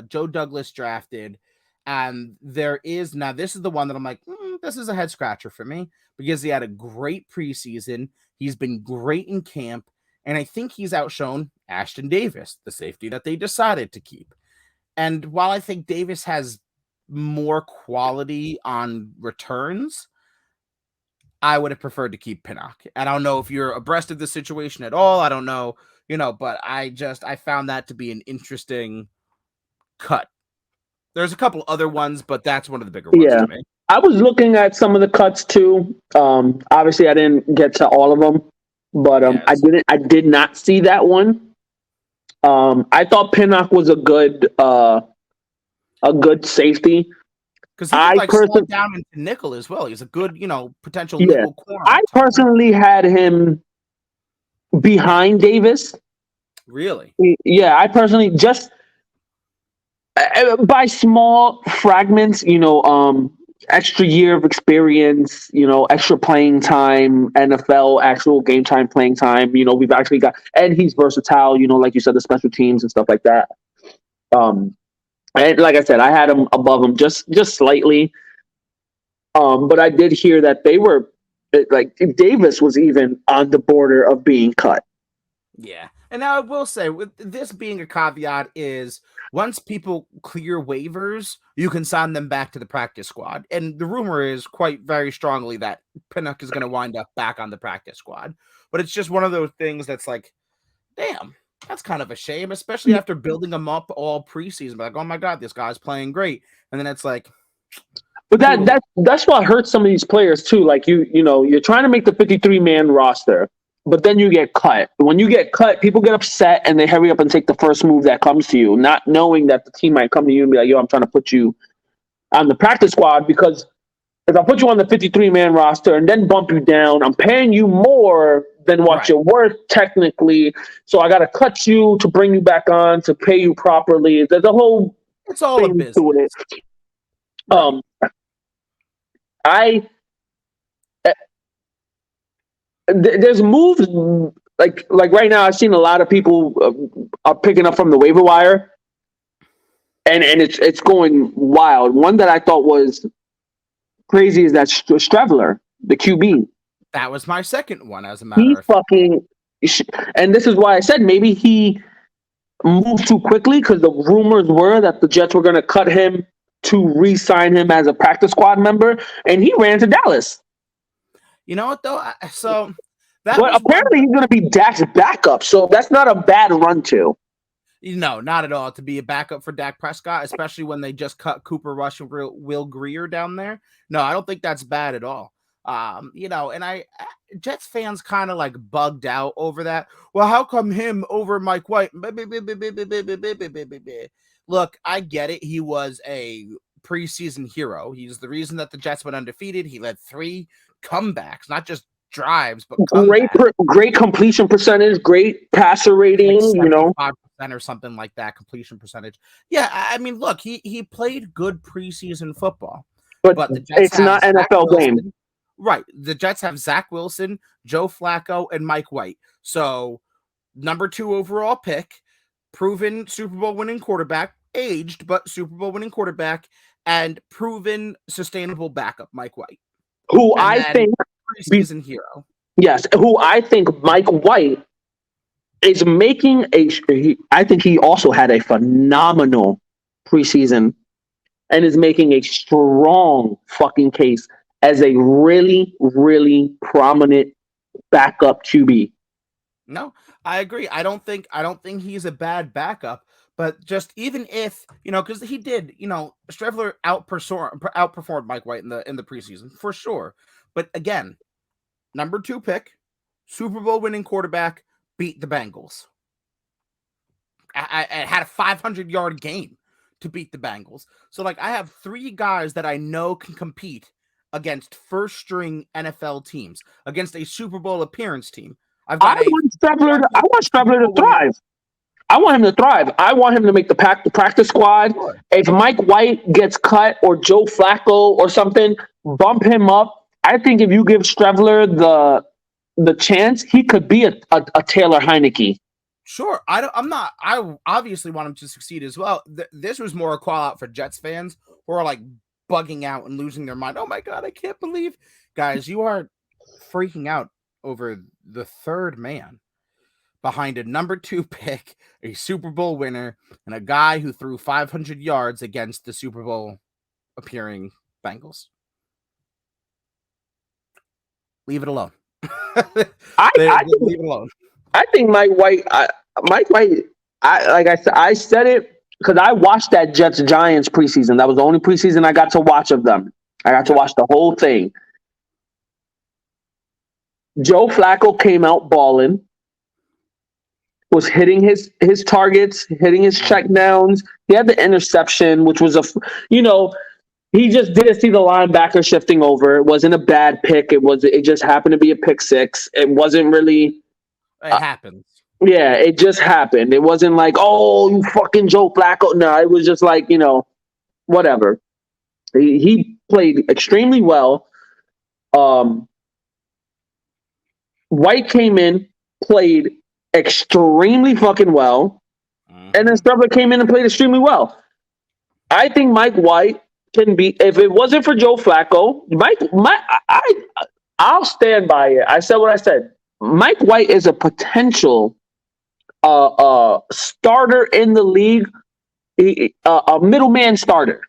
Joe Douglas drafted. And there is now, this is the one that I'm like, this is a head scratcher for me because he had a great preseason. He's been great in camp. And I think he's outshone Ashton Davis, the safety that they decided to keep. And while I think Davis has more quality on returns, I would have preferred to keep Pinnock. I don't know if you're abreast of the situation at all. I don't know, but I found that to be an interesting cut. There's a couple other ones, but that's one of the bigger ones Yeah. to me. I was looking at some of the cuts too. Obviously, I didn't get to all of them, but Yes. I did not see that one. I thought Pinnock was a good safety. Because he I could slide down into nickel as well. He's a good, potential nickel corner. I personally had him behind Davis. Really? Yeah, I personally just by small fragments, extra year of experience, extra playing time, NFL actual game time playing time. We've actually got, and he's versatile. Like you said, the special teams and stuff like that. Um, and like I said, I had him above him just slightly. But I did hear that they were like Davis was even on the border of being cut. Yeah. And now I will say, with this being a caveat, is once people clear waivers, you can sign them back to the practice squad. And the rumor is quite very strongly that Pinnock is going to wind up back on the practice squad. But it's just one of those things that's like, damn, that's kind of a shame, especially after building him up all preseason. Like, oh my God, this guy's playing great. And then it's like, but that's what hurts some of these players too. Like you're trying to make the 53-man roster, but then you get cut. When you get cut, people get upset and they hurry up and take the first move that comes to you, not knowing that the team might come to you and be like, "Yo, I'm trying to put you on the practice squad because if I put you on the 53-man roster and then bump you down, I'm paying you more than what you're worth technically. So I got to cut you to bring you back on to pay you properly." There's a whole it's all a business. To it. Right. There's moves like right now. I've seen a lot of people are picking up from the waiver wire, and it's going wild. One that I thought was crazy is that Strevler, the QB. That was my second one, as a matter of fact. And this is why I said maybe he moved too quickly because the rumors were that the Jets were going to cut him to re-sign him as a practice squad member, and he ran to Dallas. You know what though? But apparently he's going to be Dak's backup, so that's not a bad run to. No, not at all. To be a backup for Dak Prescott, especially when they just cut Cooper Rush and Will Greer down there. No, I don't think that's bad at all. And Jets fans kind of like bugged out over that. Well, how come him over Mike White? Look, I get it. He was a preseason hero. He's the reason that the Jets went undefeated. He led 3 comebacks, not just drives, but great completion percentage, great passer rating, like 75% or something like that completion percentage. Yeah, I mean, look, he played good preseason football, but the Jets it's not NFL game. Right. The Jets have Zach Wilson, Joe Flacco, and Mike White. So, number 2 overall pick, proven Super Bowl winning quarterback, aged but Super Bowl winning quarterback, and proven sustainable backup, Mike White. Who I think preseason hero. Yes, who I think Mike White is making I think he also had a phenomenal preseason and is making a strong fucking case as a really, really prominent backup QB. No, I agree. I don't think he's a bad backup, but just even if, because he did, Strevler outperformed Mike White in the preseason for sure. But again, number 2 pick, Super Bowl winning quarterback, beat the Bengals. I had a 500-yard game to beat the Bengals. So like I have 3 guys that I know can compete against first-string NFL teams, against a Super Bowl appearance team. I want Strevler to thrive. I want him to thrive. I want him to make the practice squad. Sure. If Mike White gets cut or Joe Flacco or something, bump him up. I think if you give Strevler the chance, he could be a Taylor Heineke. Sure. I obviously want him to succeed as well. This was more a call out for Jets fans who are like bugging out and losing their mind. Oh my God, I can't believe. Guys, you are freaking out over the third man behind a number 2 pick, a Super Bowl winner, and a guy who threw 500 yards against the Super Bowl appearing Bengals. Leave it alone. Leave it alone. I think Mike White, like I said, I said it because I watched that Jets Giants preseason. That was the only preseason I got to watch of them. I got to watch the whole thing. Joe Flacco came out balling, was hitting his targets, hitting his checkdowns. He had the interception, which was he just didn't see the linebacker shifting over. It wasn't a bad pick. It just happened to be a pick 6. It wasn't really. It happens. Yeah, it just happened. It wasn't like, oh, you fucking Joe Flacco. No, it was just like, whatever. He played extremely well. Um, White came in, played extremely fucking well, and then Mm-hmm. Strubler came in and played extremely well. I think Mike White can be. If it wasn't for Joe Flacco, I'll stand by it. I said what I said. Mike White is a potential starter in the league, a middleman starter.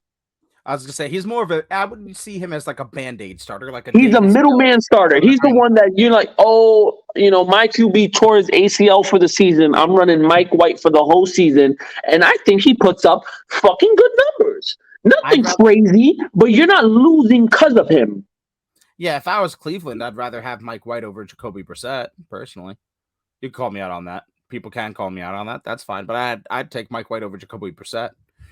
I was gonna say he's more of a. I would see him as like a band-aid starter, like a He's a Davis middleman Mills starter. on the He's the Niners. one that you're like, oh, my QB tore his ACL for the season. I'm running Mike White for the whole season, and I think he puts up fucking good numbers. I'd Nothing rather, crazy, but you're not losing because of him. yeah. If I was Cleveland, I'd rather have Mike White over Jacoby Brissett. Personally, you can call me out on that. People can call me out on that. That's fine. But I'd take Mike White over Jacoby Brissett.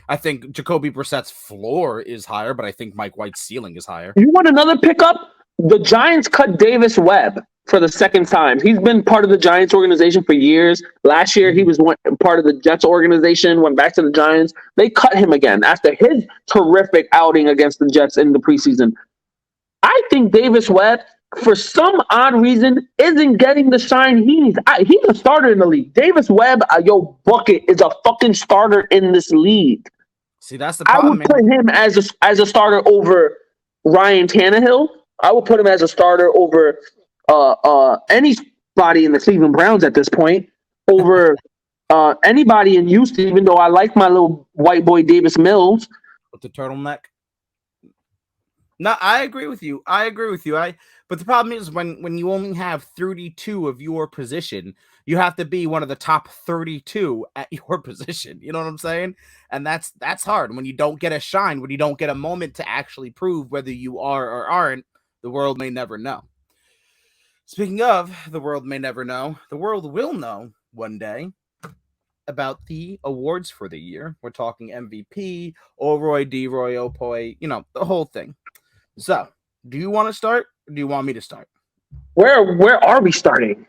I think Jacoby Brissett's floor is higher, but I think Mike White's ceiling is higher. You want another pickup? The Giants cut Davis Webb for the second time. He's been part of the Giants organization for years. Last year, he was part of the Jets organization, went back to the Giants. They cut him again after his terrific outing against the Jets in the preseason. I think Davis Webb, for some odd reason, isn't getting the shine he needs. He's a starter in the league. Davis Webb, bucket, is a fucking starter in this league. See, that's the I problem, would man. put him as a starter over Ryan Tannehill. I would put him as a starter over anybody in the Cleveland Browns at this point. Over anybody in Houston, even though I like my little white boy Davis Mills. With the turtleneck. No, I agree with you. I agree with you. But the problem is when you only have 32 of your position, you have to be one of the top 32 at your position. You know what I'm saying? And that's hard when you don't get a shine, when you don't get a moment to actually prove whether you are or aren't. The world may never know. Speaking of, the world may never know. The world will know one day about the awards for the year. We're talking MVP, Oroy, D-Roy, Opoy, the whole thing. So, do you want to start? Or do you want me to start? Where are we starting?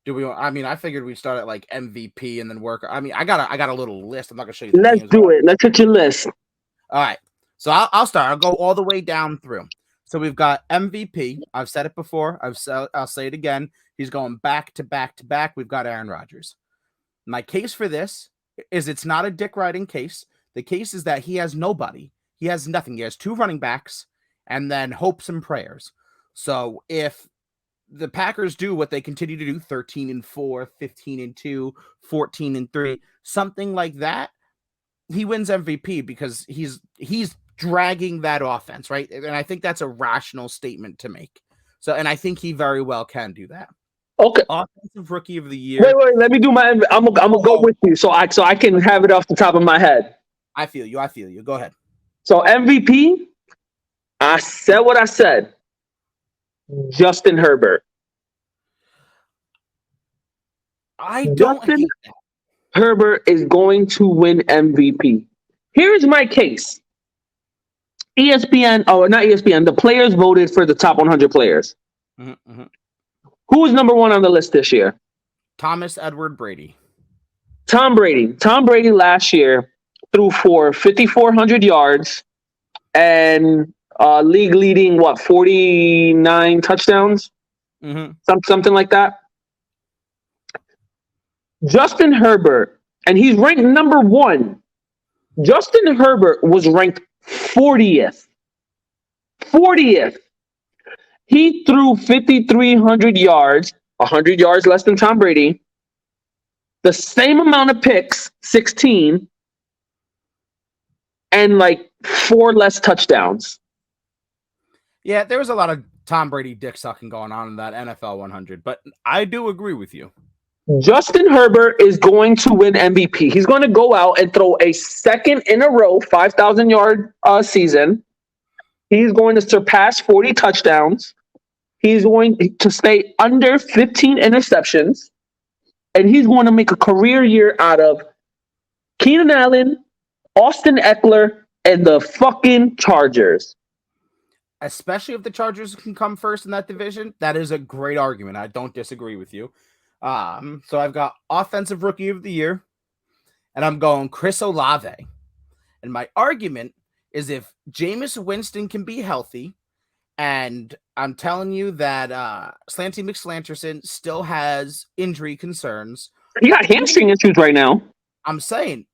Do we? I mean, I figured we'd start at like MVP and then work. I mean, I got a little list. I'm not gonna show you the Let's names. do it. Let's hit your list. All right. So I'll start. I'll go all the way down through. So we've got MVP. I've said it before. I'll say it again. He's going back to back to back. We've got Aaron Rodgers. My case for this is it's not a dick riding case. The case is that he has nobody. He has nothing. He has two running backs and then hopes and prayers. So if the Packers do what they continue to do, 13-4, 15-2, 14-3, something like that, he wins MVP because he's dragging that offense, right? And I think that's a rational statement to make. So, and I think he very well can do that. Okay. Offensive Rookie of the Year. Wait. Let me do my. I'm gonna go with you, so I can have it off the top of my head. I feel you. Go ahead. So MVP, I said what I said. Justin Herbert. I don't Justin hate that. Herbert is going to win MVP. Here's my case. ESPN, not ESPN, the players voted for the top 100 players. Mm-hmm. Who was number one on the list this year? Thomas Edward Brady. Tom Brady. Tom Brady last year threw for 5,400 yards and league leading, 49 touchdowns? Mm-hmm. Something like that. Justin Herbert, and he's ranked number one. Justin Herbert was ranked 40th. 40th. He threw 5,300 yards, 100 yards less than Tom Brady, the same amount of picks, 16, and like 4 less touchdowns. Yeah, there was a lot of Tom Brady dick sucking going on in that NFL 100, but I do agree with you. Justin Herbert is going to win MVP. He's going to go out and throw a second in a row 5,000-yard season. He's going to surpass 40 touchdowns. He's going to stay under 15 interceptions. And he's going to make a career year out of Keenan Allen, Austin Eckler, and the fucking Chargers. Especially if the Chargers can come first in that division. That is a great argument. I don't disagree with you. So I've got Offensive Rookie of the Year, and I'm going Chris Olave. And my argument is if Jameis Winston can be healthy, and I'm telling you that Slanty McSlanterson still has injury concerns. He got hamstring issues right now. I'm saying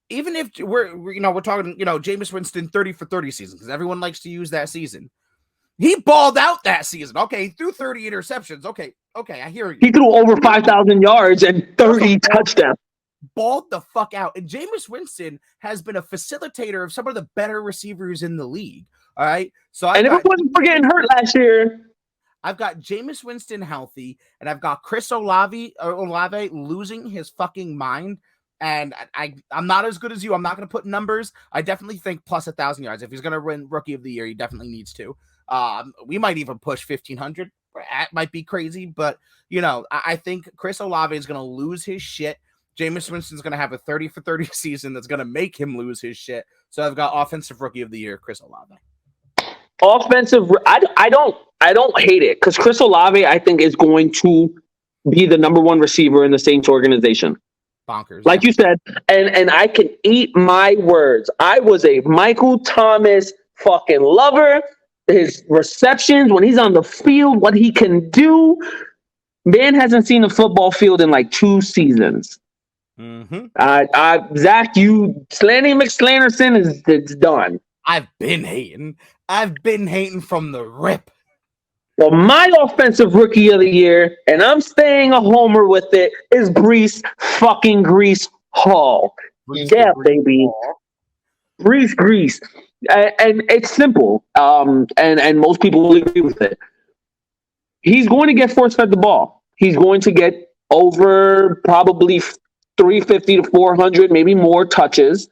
even if we're talking Jameis Winston 30 for 30 season, because everyone likes to use that season. He balled out that season. Okay, he threw 30 interceptions. Okay, I hear you. He threw over 5,000 yards and 30 touchdowns. Balled the fuck out. And Jameis Winston has been a facilitator of some of the better receivers in the league. All right. So if it wasn't for getting hurt last year, I've got Jameis Winston healthy, and I've got Chris Olave losing his fucking mind. And I'm not as good as you. I'm not going to put numbers. I definitely think plus 1,000 yards. If he's going to win Rookie of the Year, he definitely needs to. We might even push 1,500. That might be crazy, but I think Chris Olave is going to lose his shit. Jameis Winston's going to have a 30 for 30 season that's going to make him lose his shit. So I've got Offensive Rookie of the Year, Chris Olave. Offensive, I don't hate it because Chris Olave, I think, is going to be the number one receiver in the Saints organization. Bonkers. Like you said, and I can eat my words. I was a Michael Thomas fucking lover. His receptions, when he's on the field, what he can do. Man hasn't seen a football field in like 2 seasons. Mm-hmm. Zach, Slanty McSlanterson it's done. I've been hating from the rip. Well, my offensive rookie of the year, and I'm staying a homer with it, is Breece fucking Grease Hall. Baby. Breece. And it's simple. And most people will agree with it. He's going to get force-fed the ball. He's going to get over probably 350 to 400, maybe more touches,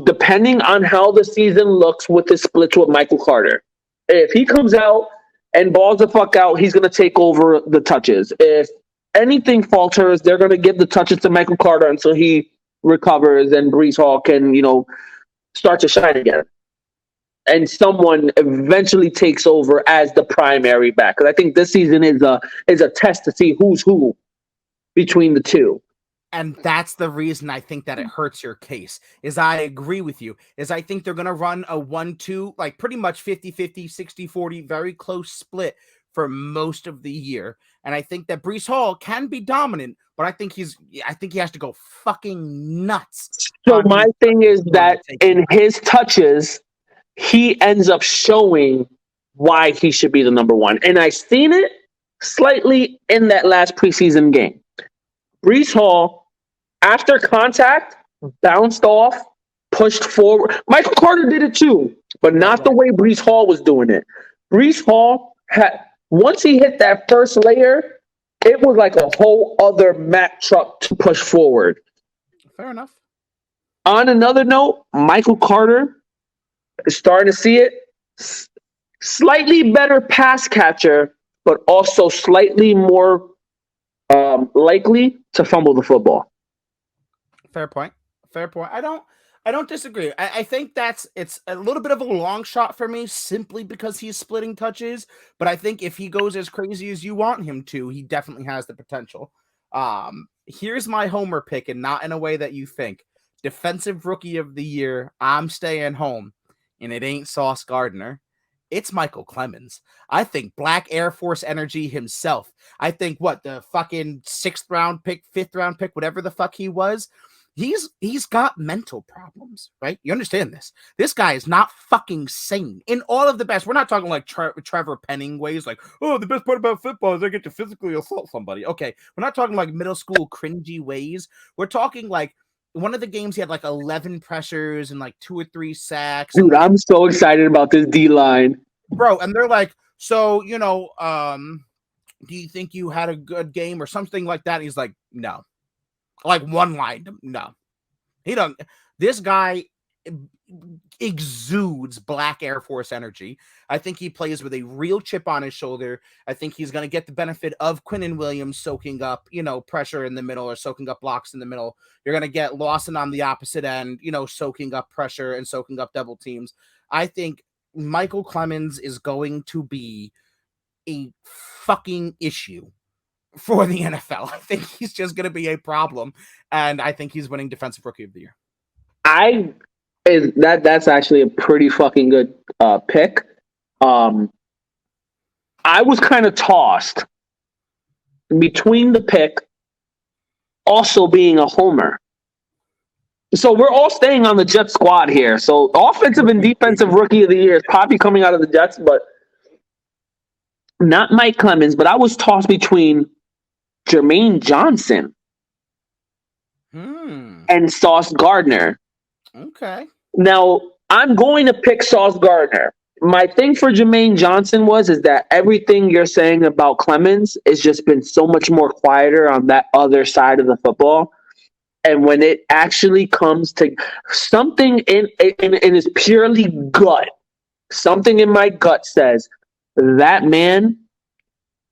depending on how the season looks with the splits with Michael Carter. If he comes out and balls the fuck out, he's going to take over the touches. If anything falters, they're going to give the touches to Michael Carter until he recovers and Breece Hall can, start to shine again. And someone eventually takes over as the primary back. Because I think this season is a test to see who's who between the two. And that's the reason I think that it hurts your case, is I agree with you, is I think they're going to run a 1-2, like pretty much 50-50, 60-40, very close split for most of the year. And I think that Breece Hall can be dominant, but I think he has to go fucking nuts. So my thing is that in his touches, he ends up showing why he should be the number one. And I've seen it slightly in that last preseason game. Breece Hall, after contact, bounced off, pushed forward. Michael Carter did it too, but not the way Breece Hall was doing it. Breece Hall once he hit that first layer, it was like a whole other Mack truck to push forward. Fair enough. On another note, Michael Carter is starting to see it. Slightly better pass catcher, but also slightly more likely to fumble the football. Fair point. I don't disagree. I think it's a little bit of a long shot for me simply because he's splitting touches. But I think if he goes as crazy as you want him to, he definitely has the potential. Here's my homer pick, and not in a way that you think. Defensive Rookie of the Year, I'm staying home. And it ain't Sauce Gardner. It's Michael Clemens. I think Black Air Force Energy himself. I think the fucking 6th round pick, 5th round pick, whatever the fuck he was. He's got mental problems, right? You understand this? This guy is not fucking sane in all of the best. We're not talking like Trevor Penning ways, like, oh, the best part about football is I get to physically assault somebody. Okay, we're not talking like middle school cringy ways. We're talking like one of the games he had like 11 pressures and like 2 or 3 sacks. Dude, I'm so excited about this D-line. Bro, and they're like, so, do you think you had a good game or something like that? And he's like, no. Like one line, no. He don't. This guy exudes Black Air Force energy. I think he plays with a real chip on his shoulder. I think he's going to get the benefit of Quinnen Williams soaking up, pressure in the middle or soaking up blocks in the middle. You're going to get Lawson on the opposite end, soaking up pressure and soaking up double teams. I think Michael Clemens is going to be a fucking issue for the NFL. I think he's just going to be a problem, and I think he's winning Defensive Rookie of the Year. is that's actually a pretty fucking good pick. Um, I was kind of tossed between the pick also being a homer. So we're all staying on the Jets squad here. So offensive and defensive rookie of the year is probably coming out of the Jets, but not Mike Clemens. But I was tossed between Jermaine Johnson and Sauce Gardner. Okay. Now I'm going to pick Sauce Gardner. My thing for Jermaine Johnson is that everything you're saying about Clemens has just been so much more quieter on that other side of the football. And when it actually comes to something in his purely gut, something in my gut says that man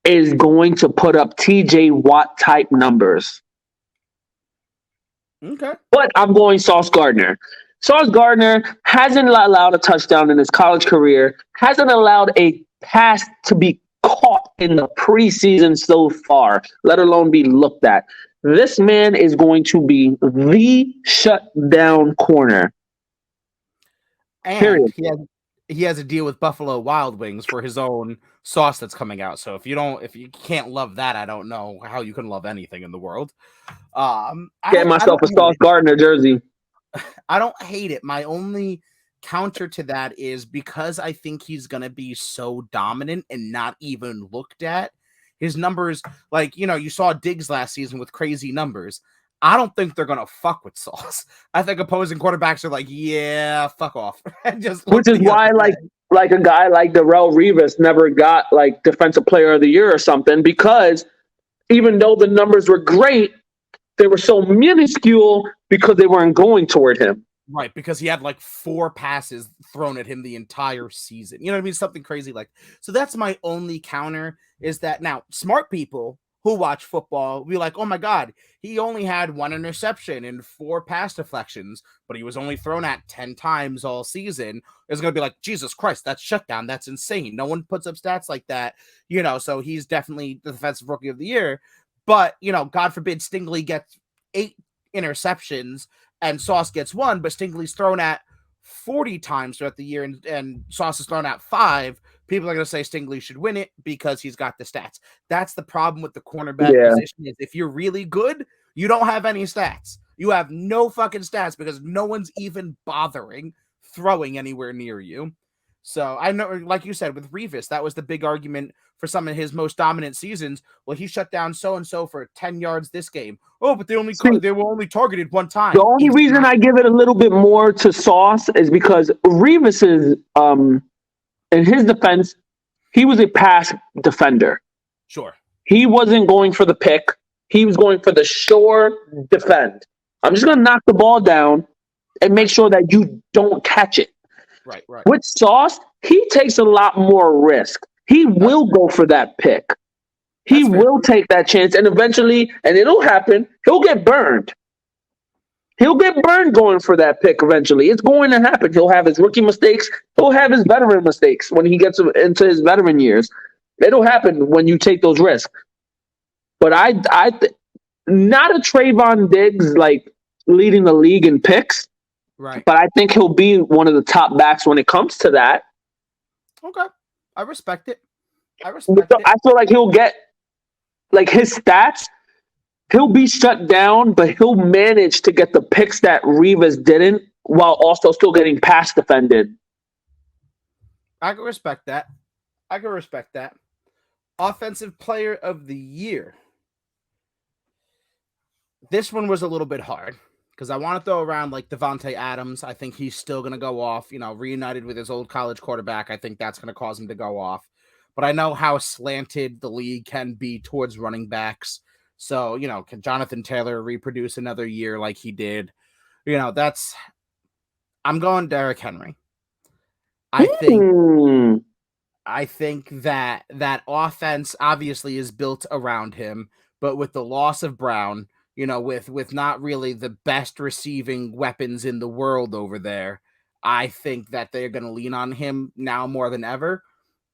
is going to put up TJ Watt type numbers. Okay. But I'm going Sauce Gardner. Sauce Gardner hasn't allowed a touchdown in his college career, hasn't allowed a pass to be caught in the preseason so far, let alone be looked at. This man is going to be the shutdown corner. And Period. he has a deal with Buffalo Wild Wings for his own sauce that's coming out. So if you can't love that, I don't know how you can love anything in the world. Get myself a Sauce Gardner jersey. I don't hate it. My only counter to that is because I think he's going to be so dominant and not even looked at. His numbers, like, you saw Diggs last season with crazy numbers. I don't think they're going to fuck with Sauce. I think opposing quarterbacks are like, yeah, fuck off. Which is why, like a guy like Darrelle Revis never got, like, Defensive Player of the Year or something, because even though the numbers were great, they were so minuscule because they weren't going toward him. Right, because he had like 4 passes thrown at him the entire season. You know what I mean? Something crazy like. So that's my only counter, is that now smart people who watch football will be like, oh my God, he only had 1 interception and 4 pass deflections, but he was only thrown at 10 times all season. It's going to be like, Jesus Christ, that's shutdown. That's insane. No one puts up stats like that, so he's definitely the defensive rookie of the year. But, God forbid Stingley gets 8 interceptions and Sauce gets 1, but Stingley's thrown at 40 times throughout the year and Sauce is thrown at 5. People are going to say Stingley should win it because he's got the stats. That's the problem with the cornerback position, is if you're really good, you don't have any stats. You have no fucking stats because no one's even bothering throwing anywhere near you. So I know, like you said, with Revis, that was the big argument for some of his most dominant seasons. Well, he shut down so-and-so for 10 yards this game. Oh, but they were only targeted 1 time. The only reason I give it a little bit more to Sauce is because Revis is, in his defense, he was a pass defender. Sure. He wasn't going for the pick. He was going for the sure defend. I'm just going to knock the ball down and make sure that you don't catch it. Right. With Sauce, he takes a lot more risk. He will go for that pick. He will take that chance, and eventually, and it'll happen, he'll get burned. He'll get burned going for that pick eventually. It's going to happen. He'll have his rookie mistakes. He'll have his veteran mistakes when he gets into his veteran years. It'll happen when you take those risks. But not a Trayvon Diggs, like, leading the league in picks. Right. But I think he'll be one of the top backs when it comes to that. Okay. I respect it. I feel like he'll get, like, his stats, he'll be shut down, but he'll manage to get the picks that Revis didn't while also still getting pass defended. I can respect that. Offensive Player of the Year. This one was a little bit hard because I want to throw around like Devontae Adams. I think he's still going to go off, reunited with his old college quarterback. I think that's going to cause him to go off. But I know how slanted the league can be towards running backs. So, can Jonathan Taylor reproduce another year like he did? I'm going Derrick Henry. I think that offense obviously is built around him, but with the loss of Brown, with not really the best receiving weapons in the world over there, I think that they're going to lean on him now more than ever.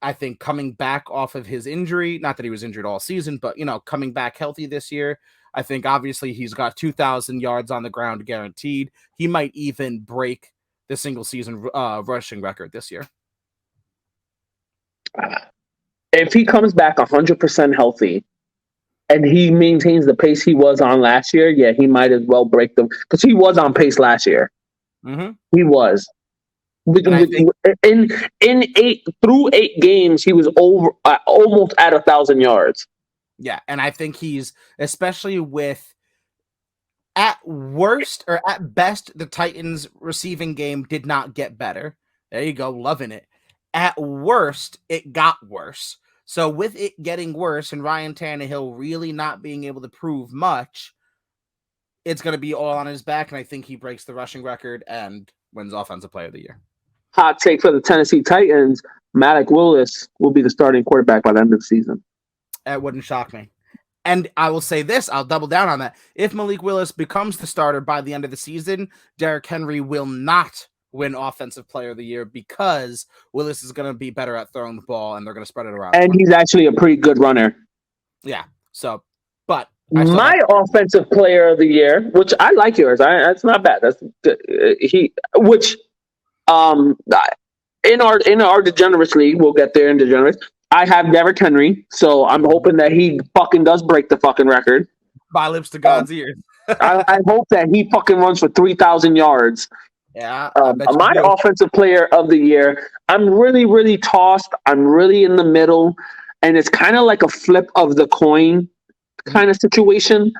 I think coming back off of his injury, not that he was injured all season, but, coming back healthy this year, I think obviously he's got 2,000 yards on the ground guaranteed. He might even break the single season rushing record this year. If he comes back 100% healthy and he maintains the pace he was on last year, yeah, he might as well break them because he was on pace last year. Mm-hmm. He was. And I think In 8 games, he was over almost at 1,000 yards. yeah, and I think he's especially with at worst or at best the Titans receiving game did not get better. There you go, loving it. At worst, it got worse. So with it getting worse and Ryan Tannehill really not being able to prove much, it's going to be all on his back, and I think he breaks the rushing record and wins Offensive Player of the Year. Hot take for the Tennessee Titans: Malik Willis will be the starting quarterback by the end of the season. That wouldn't shock me. And I will say this, I'll double down on that. If Malik Willis becomes the starter by the end of the season, Derrick Henry will not win Offensive Player of the Year because Willis is going to be better at throwing the ball and they're going to spread it around. And he's actually a pretty good runner. Yeah. So, but my Offensive Player of the Year, which I like yours. That's not bad. That's good. In our Degenerates League, we'll get there in Degenerates. I have Derrick Henry, so I'm hoping that he fucking does break the fucking record. By lips to God's ears. I hope that he fucking runs for 3,000 yards. Yeah. My Offensive Player of the Year, I'm really, really tossed. I'm really in the middle, and it's kind of like a flip of the coin kind of situation.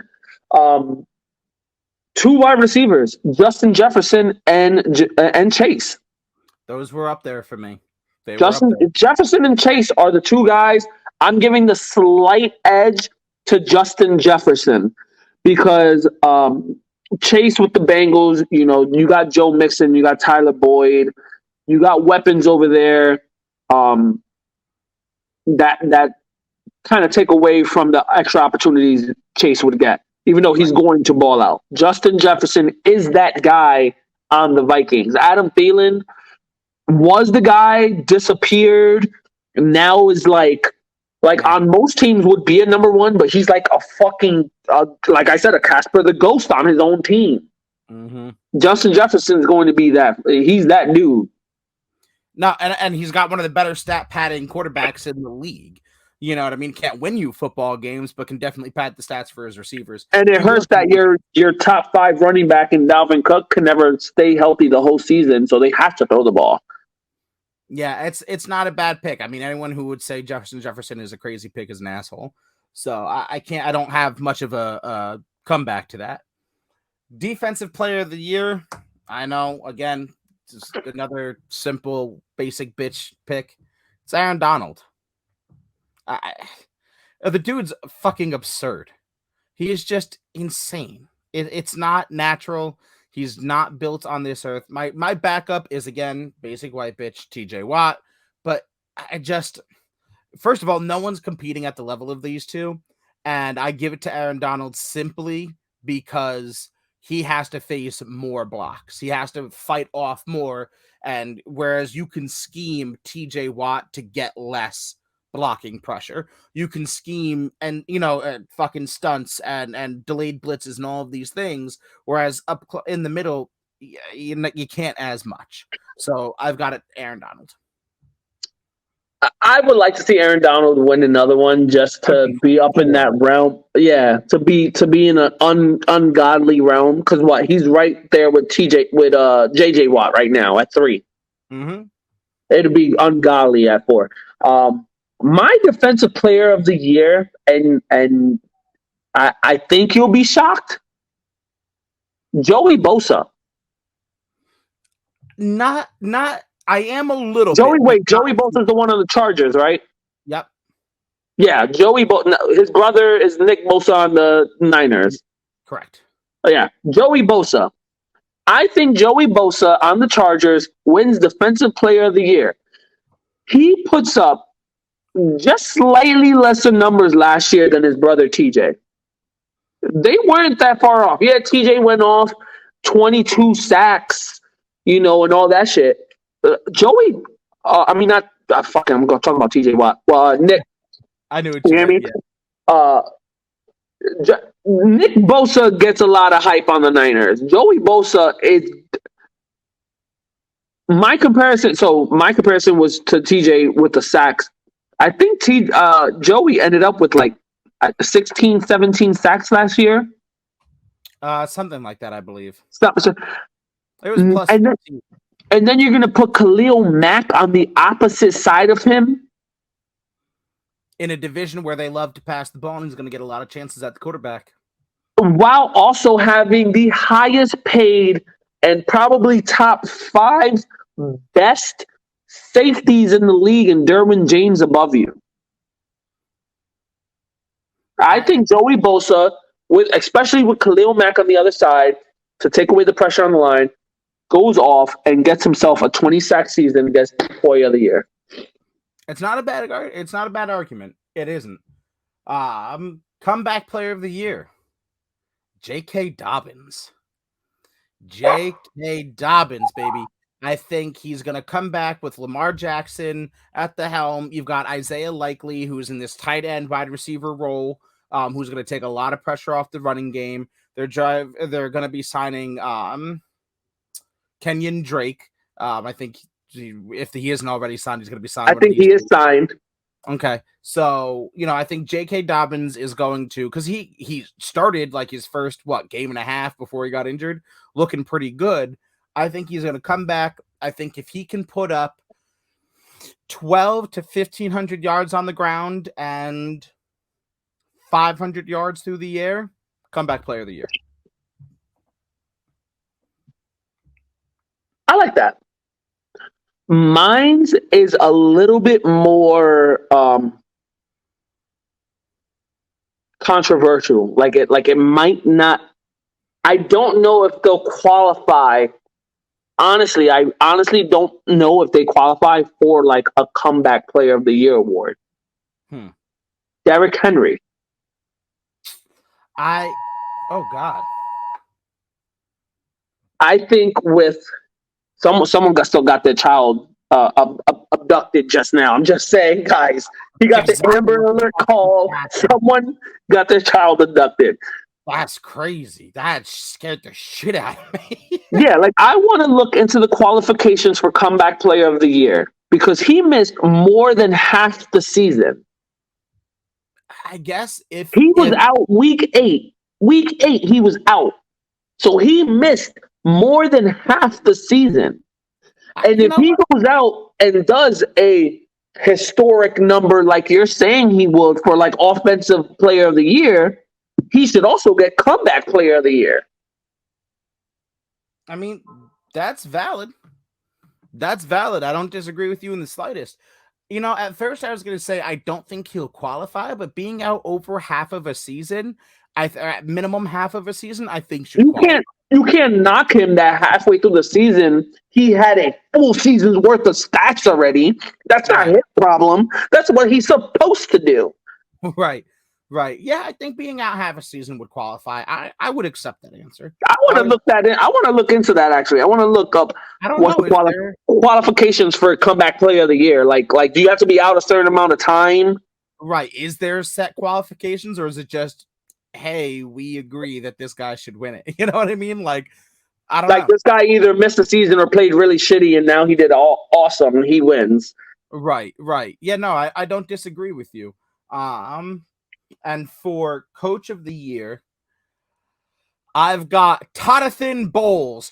2 wide receivers, Justin Jefferson and Chase. Those were up there for me. Jefferson and Chase are the 2 guys. I'm giving the slight edge to Justin Jefferson because Chase with the Bengals, you got Joe Mixon, you got Tyler Boyd, you got weapons over there that kind of take away from the extra opportunities Chase would get, even though he's going to ball out. Justin Jefferson is that guy on the Vikings. Adam Thielen was the guy, disappeared, and now is like on most teams would be a number 1, but he's like a fucking, like I said, a Casper the Ghost on his own team. Mm-hmm. Justin Jefferson is going to be that. He's that dude. No, and he's got one of the better stat padding quarterbacks in the league. You know what I mean? Can't win you football games, but can definitely pad the stats for his receivers. And it hurts that your top 5 running back in Dalvin Cook can never stay healthy the whole season, so they have to throw the ball. Yeah, it's not a bad pick. I mean, anyone who would say Jefferson is a crazy pick is an asshole. So I don't have much of a comeback to that. Defensive Player of the Year, I know, again, just another simple, basic bitch pick. It's Aaron Donald. The dude's fucking absurd. He is just insane. It's not natural. He's not built on this earth. My backup is, again, basic white bitch, TJ Watt. But first of all, no one's competing at the level of these two. And I give it to Aaron Donald simply because he has to face more blocks. He has to fight off more. And whereas you can scheme TJ Watt to get less blocking pressure, you can scheme and fucking stunts and delayed blitzes and all of these things, whereas up in the middle you can't as much. So I've got it Aaron Donald. I would like to see Aaron Donald win another one just to be up in that realm. Yeah, to be in an ungodly realm, because he's right there with JJ Watt right now at 3. Mm-hmm. It'd be ungodly at 4. My Defensive Player of the Year, and I think you'll be shocked, Joey Bosa. Not. I am a little. Joey Bosa's the one on the Chargers, right? Yep. Yeah, Joey Bosa. His brother is Nick Bosa on the Niners. Correct. Oh, yeah, Joey Bosa. I think Joey Bosa on the Chargers wins Defensive Player of the Year. He puts up just slightly lesser numbers last year than his brother TJ. They weren't that far off. Yeah, TJ went off 22 sacks, and all that shit. Joey, I'm going to talk about TJ Watt. Nick. I knew what you meant. Yeah. Nick Bosa gets a lot of hype on the Niners. Joey Bosa is My comparison. So my comparison was to TJ with the sacks. I think Joey ended up with like 16, 17 sacks last year. Something like that, I believe. So, It was plus and then 15. and then you're gonna put Khalil Mack on the opposite side of him, In a division where they love to pass the ball, and he's going to get a lot of chances at the quarterback. while also having the highest paid and probably top five best safeties in the league, and Derwin James above you. I think Joey Bosa, especially with Khalil Mack on the other side, to take away the pressure on the line, goes off and gets himself a 20 sack season and gets Boy of the Year. It's not a bad argument. It isn't. Comeback player of the year, J.K. Dobbins. J.K. Dobbins, baby. I think he's going to come back with Lamar Jackson at the helm. You've got Isaiah Likely, who's in this tight end wide receiver role, who's going to take a lot of pressure off the running game. They're going to be signing Kenyon Drake. I think if he isn't already signed, he's going to be signed. I think he is signed. Okay. So, I think J.K. Dobbins is going to, because he started like his first, game and a half before he got injured, looking pretty good. I think he's going to come back. I think if he can put up 12 to 1,500 yards on the ground and 500 yards through the air, comeback player of the year. I like that. Mine's is a little bit more controversial. Like it might not. I don't know if they'll qualify. Honestly, I don't know if they qualify for like a comeback player of the year award. Derrick Henry. Oh God. I think with someone still got their child abducted just now. I'm just saying, guys. He got the Amber Alert call. Someone got their child abducted. That's crazy. That scared the shit out of me. Yeah, like I want to look into the qualifications for comeback player of the year because he missed more than half the season. I guess if he was out week 8, he was out. So he missed more than half the season. And if he goes out and does a historic number like you're saying he would for like offensive player of the year, he should also get comeback player of the year. I mean, that's valid. That's valid. I don't disagree with you in the slightest. At first I was going to say I don't think he'll qualify, but being out over half of a season, at minimum half of a season, I think should qualify. You can't knock him that halfway through the season he had a full season's worth of stats already. That's not his problem. That's what he's supposed to do. Right. Yeah, I think being out half a season would qualify. I would accept that answer. I want to look into that actually. I want to look up what's the qualifications for comeback player of the year. Like do you have to be out a certain amount of time? Right. Is there set qualifications or is it just, hey, we agree that this guy should win it? You know what I mean? Like, I don't know. This guy either missed the season or played really shitty and now he did awesome and he wins. Right. Yeah, no, I don't disagree with you. And for coach of the year, I've got Todd Bowles,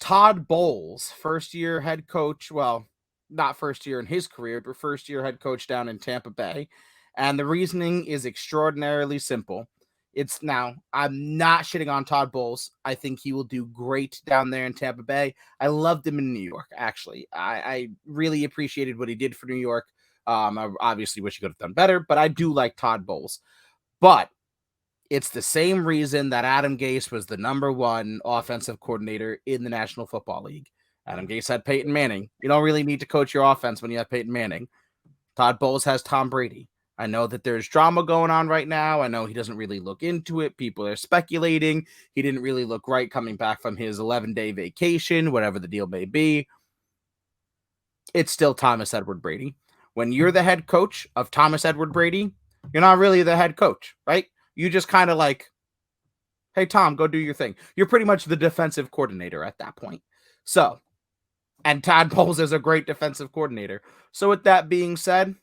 first-year head coach. Well, not first year in his career, but first-year head coach down in Tampa Bay. And the reasoning is extraordinarily simple. I'm not shitting on Todd Bowles. I think he will do great down there in Tampa Bay. I loved him in New York, actually. I really appreciated what he did for New York. I obviously wish he could have done better, but I do like Todd Bowles. But it's the same reason that Adam Gase was the number one offensive coordinator in the National Football League. Adam Gase had Peyton Manning. You don't really need to coach your offense when you have Peyton Manning. Todd Bowles has Tom Brady. I know that there's drama going on right now. I know he doesn't really look into it. People are speculating. He didn't really look right coming back from his 11-day vacation, whatever the deal may be. It's still Thomas Edward Brady. When you're the head coach of Thomas Edward Brady, you're not really the head coach, right? You just kind of like, hey, Tom, go do your thing. You're pretty much the defensive coordinator at that point. So And Todd Bowles is a great defensive coordinator. So with that being said,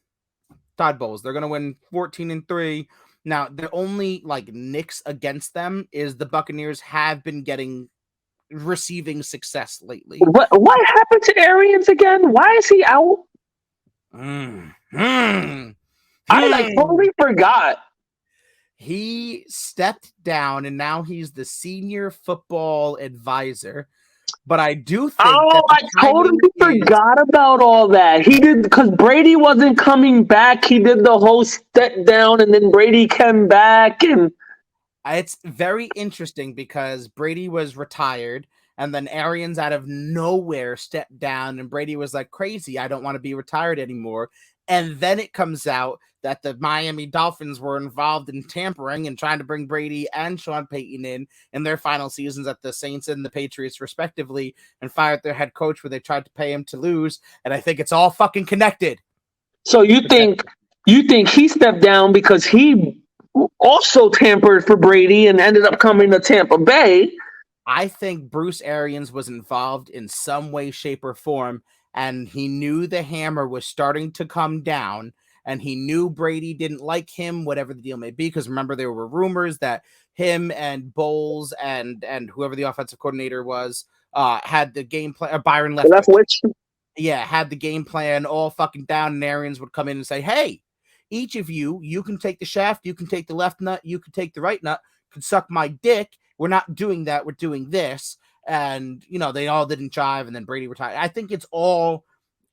Todd Bowles, they're going to win 14-3. Now, the only like nicks against them is the Buccaneers have been receiving success lately. What happened to Arians again? Why is he out? Mm, mm, I like mm. totally forgot. He stepped down and now he's the senior football advisor. But I do think Oh, that the I totally timing is forgot about all that. He did because Brady wasn't coming back. He did the whole step down, and then Brady came back, and it's very interesting because Brady was retired and then Arians out of nowhere stepped down and Brady was like, crazy, I don't want to be retired anymore. And then it comes out that the Miami Dolphins were involved in tampering and trying to bring Brady and Sean Payton in their final seasons at the Saints and the Patriots, respectively, and fired their head coach where they tried to pay him to lose. And I think it's all fucking connected. so you think he stepped down because he also tampered for Brady and ended up coming to Tampa Bay. I think Bruce Arians was involved in some way, shape, or form, and he knew the hammer was starting to come down, and he knew Brady didn't like him, whatever the deal may be. Because remember, there were rumors that him and Bowles and whoever the offensive coordinator was had the game plan. Byron Left Leftwich, which yeah, had the game plan all fucking down, and Arians would come in and say, "Hey, each of you can take the shaft, you can take the left nut, you can take the right nut, can suck my dick. We're not doing that. We're doing this." And they all didn't jive, and then Brady retired. I think it's all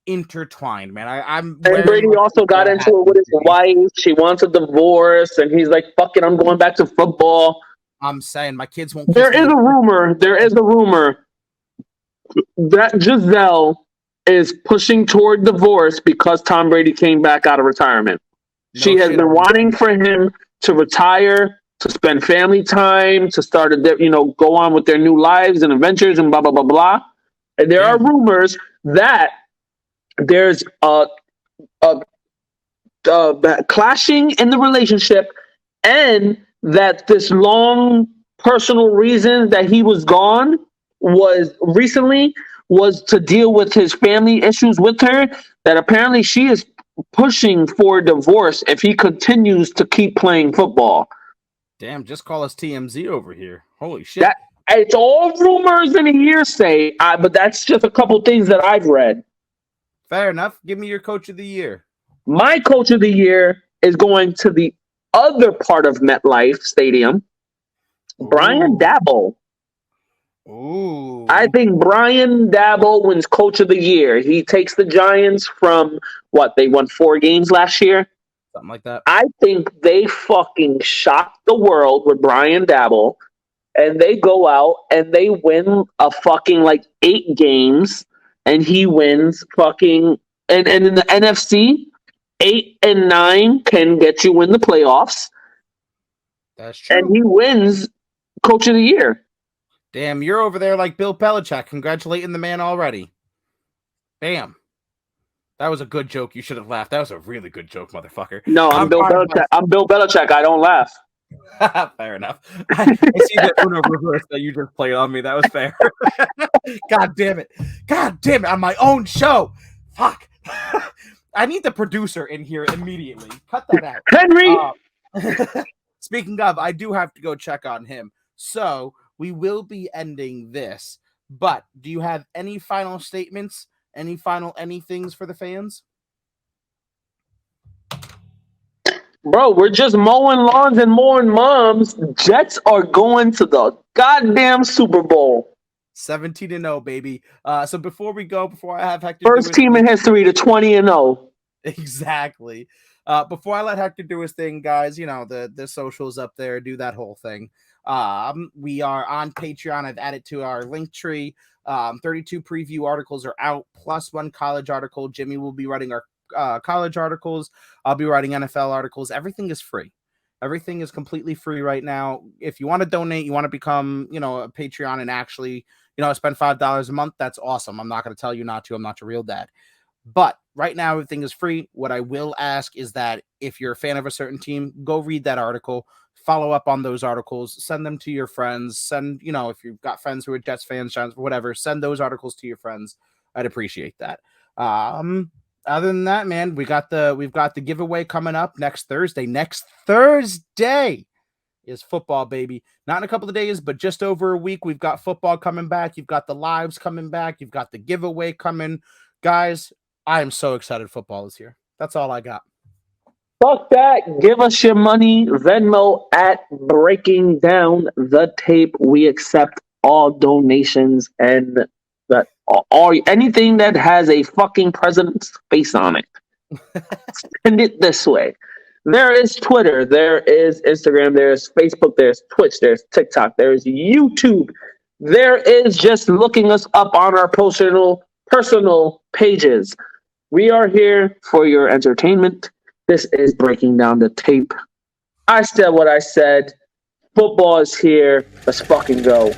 intertwined, man. I'm and very Brady much also got football into hat it with these his days. wife. She wants a divorce, and he's like, "Fuck it, I'm going back to football." I'm saying my kids won't kiss me. There is a rumor that Giselle is pushing toward divorce because Tom Brady came back out of retirement. No She has shit. been wanting for him to retire, to spend family time, to start go on with their new lives and adventures and blah blah blah blah. And there are Damn. rumors that there's a, clashing in the relationship, and that this long personal reason that he was gone was recently was to deal with his family issues with her. That apparently she is pushing for divorce if he continues to keep playing football. Damn. Just call us TMZ over here. Holy shit. That it's all rumors and hearsay, but that's just a couple things that I've read. Fair enough. Give me your coach of the year. My coach of the year is going to the other part of MetLife Stadium, Brian Ooh. Dabble. I Ooh. think Brian Dabble wins coach of the year. He takes the Giants from what they won 4 games last year. Something like that. I think they fucking shock the world with Brian Dabble, and they go out and they win a fucking like 8 games, and he wins fucking and in the NFC, 8 and 9 can get you in the playoffs, That's and true. he wins coach of the year. Damn, you're over there like Bill Belichick, congratulating the man already. Damn. That was a good joke. You should have laughed. That was a really good joke, motherfucker. No, I'm I'm Bill fine Belichick. I'm Bill Belichick. I don't laugh. fair enough. I see the Uno reverse that you just played on me. That was fair. God damn it. God damn it. On my own show. Fuck. I need the producer in here immediately. Cut that out. Henry, Speaking of, I do have to go check on him. So we will be ending this. But do you have any final statements? Any final anythings for the fans? bro, we're just mowing lawns and mowing moms. Jets are going to the goddamn Super Bowl. 17-0, baby. So before we go, before I have Hector do First his team thing, in history to 20-0. exactly. Before I let Hector do his thing, guys, the socials up there, do that whole thing. We are on Patreon. I've added to our link tree. 32 preview articles are out, plus one college article. Jimmy will be writing our college articles. I'll be writing NFL articles. Everything is free. Everything is completely free right now. If you want to donate, you want to become, a Patreon and actually, spend $5 a month, that's awesome. I'm not going to tell you not to. I'm not your real dad. But right now, everything is free. What I will ask is that if you're a fan of a certain team, go read that article, follow up on those articles, send them to your friends. Send, if you've got friends who are Jets fans, Giants, whatever, send those articles to your friends. I'd appreciate that. Other than that, man, we've got the giveaway coming up next Thursday. Next Thursday is football, baby. Not in a couple of days, but just over a week. We've got football coming back. You've got the lives coming back. You've got the giveaway coming. Guys, I am so excited football is here. That's all I got. Fuck that. Give us your money. Venmo at Breaking Down the Tape. We accept all donations and that all anything that has a fucking president's face on it. Send it this way. There is Twitter, there is Instagram, there's Facebook, there's Twitch, there's TikTok, there's YouTube. There is just looking us up on our personal pages. We are here for your entertainment. This is Breaking Down the Tape. I said what I said. Football is here. Let's fucking go.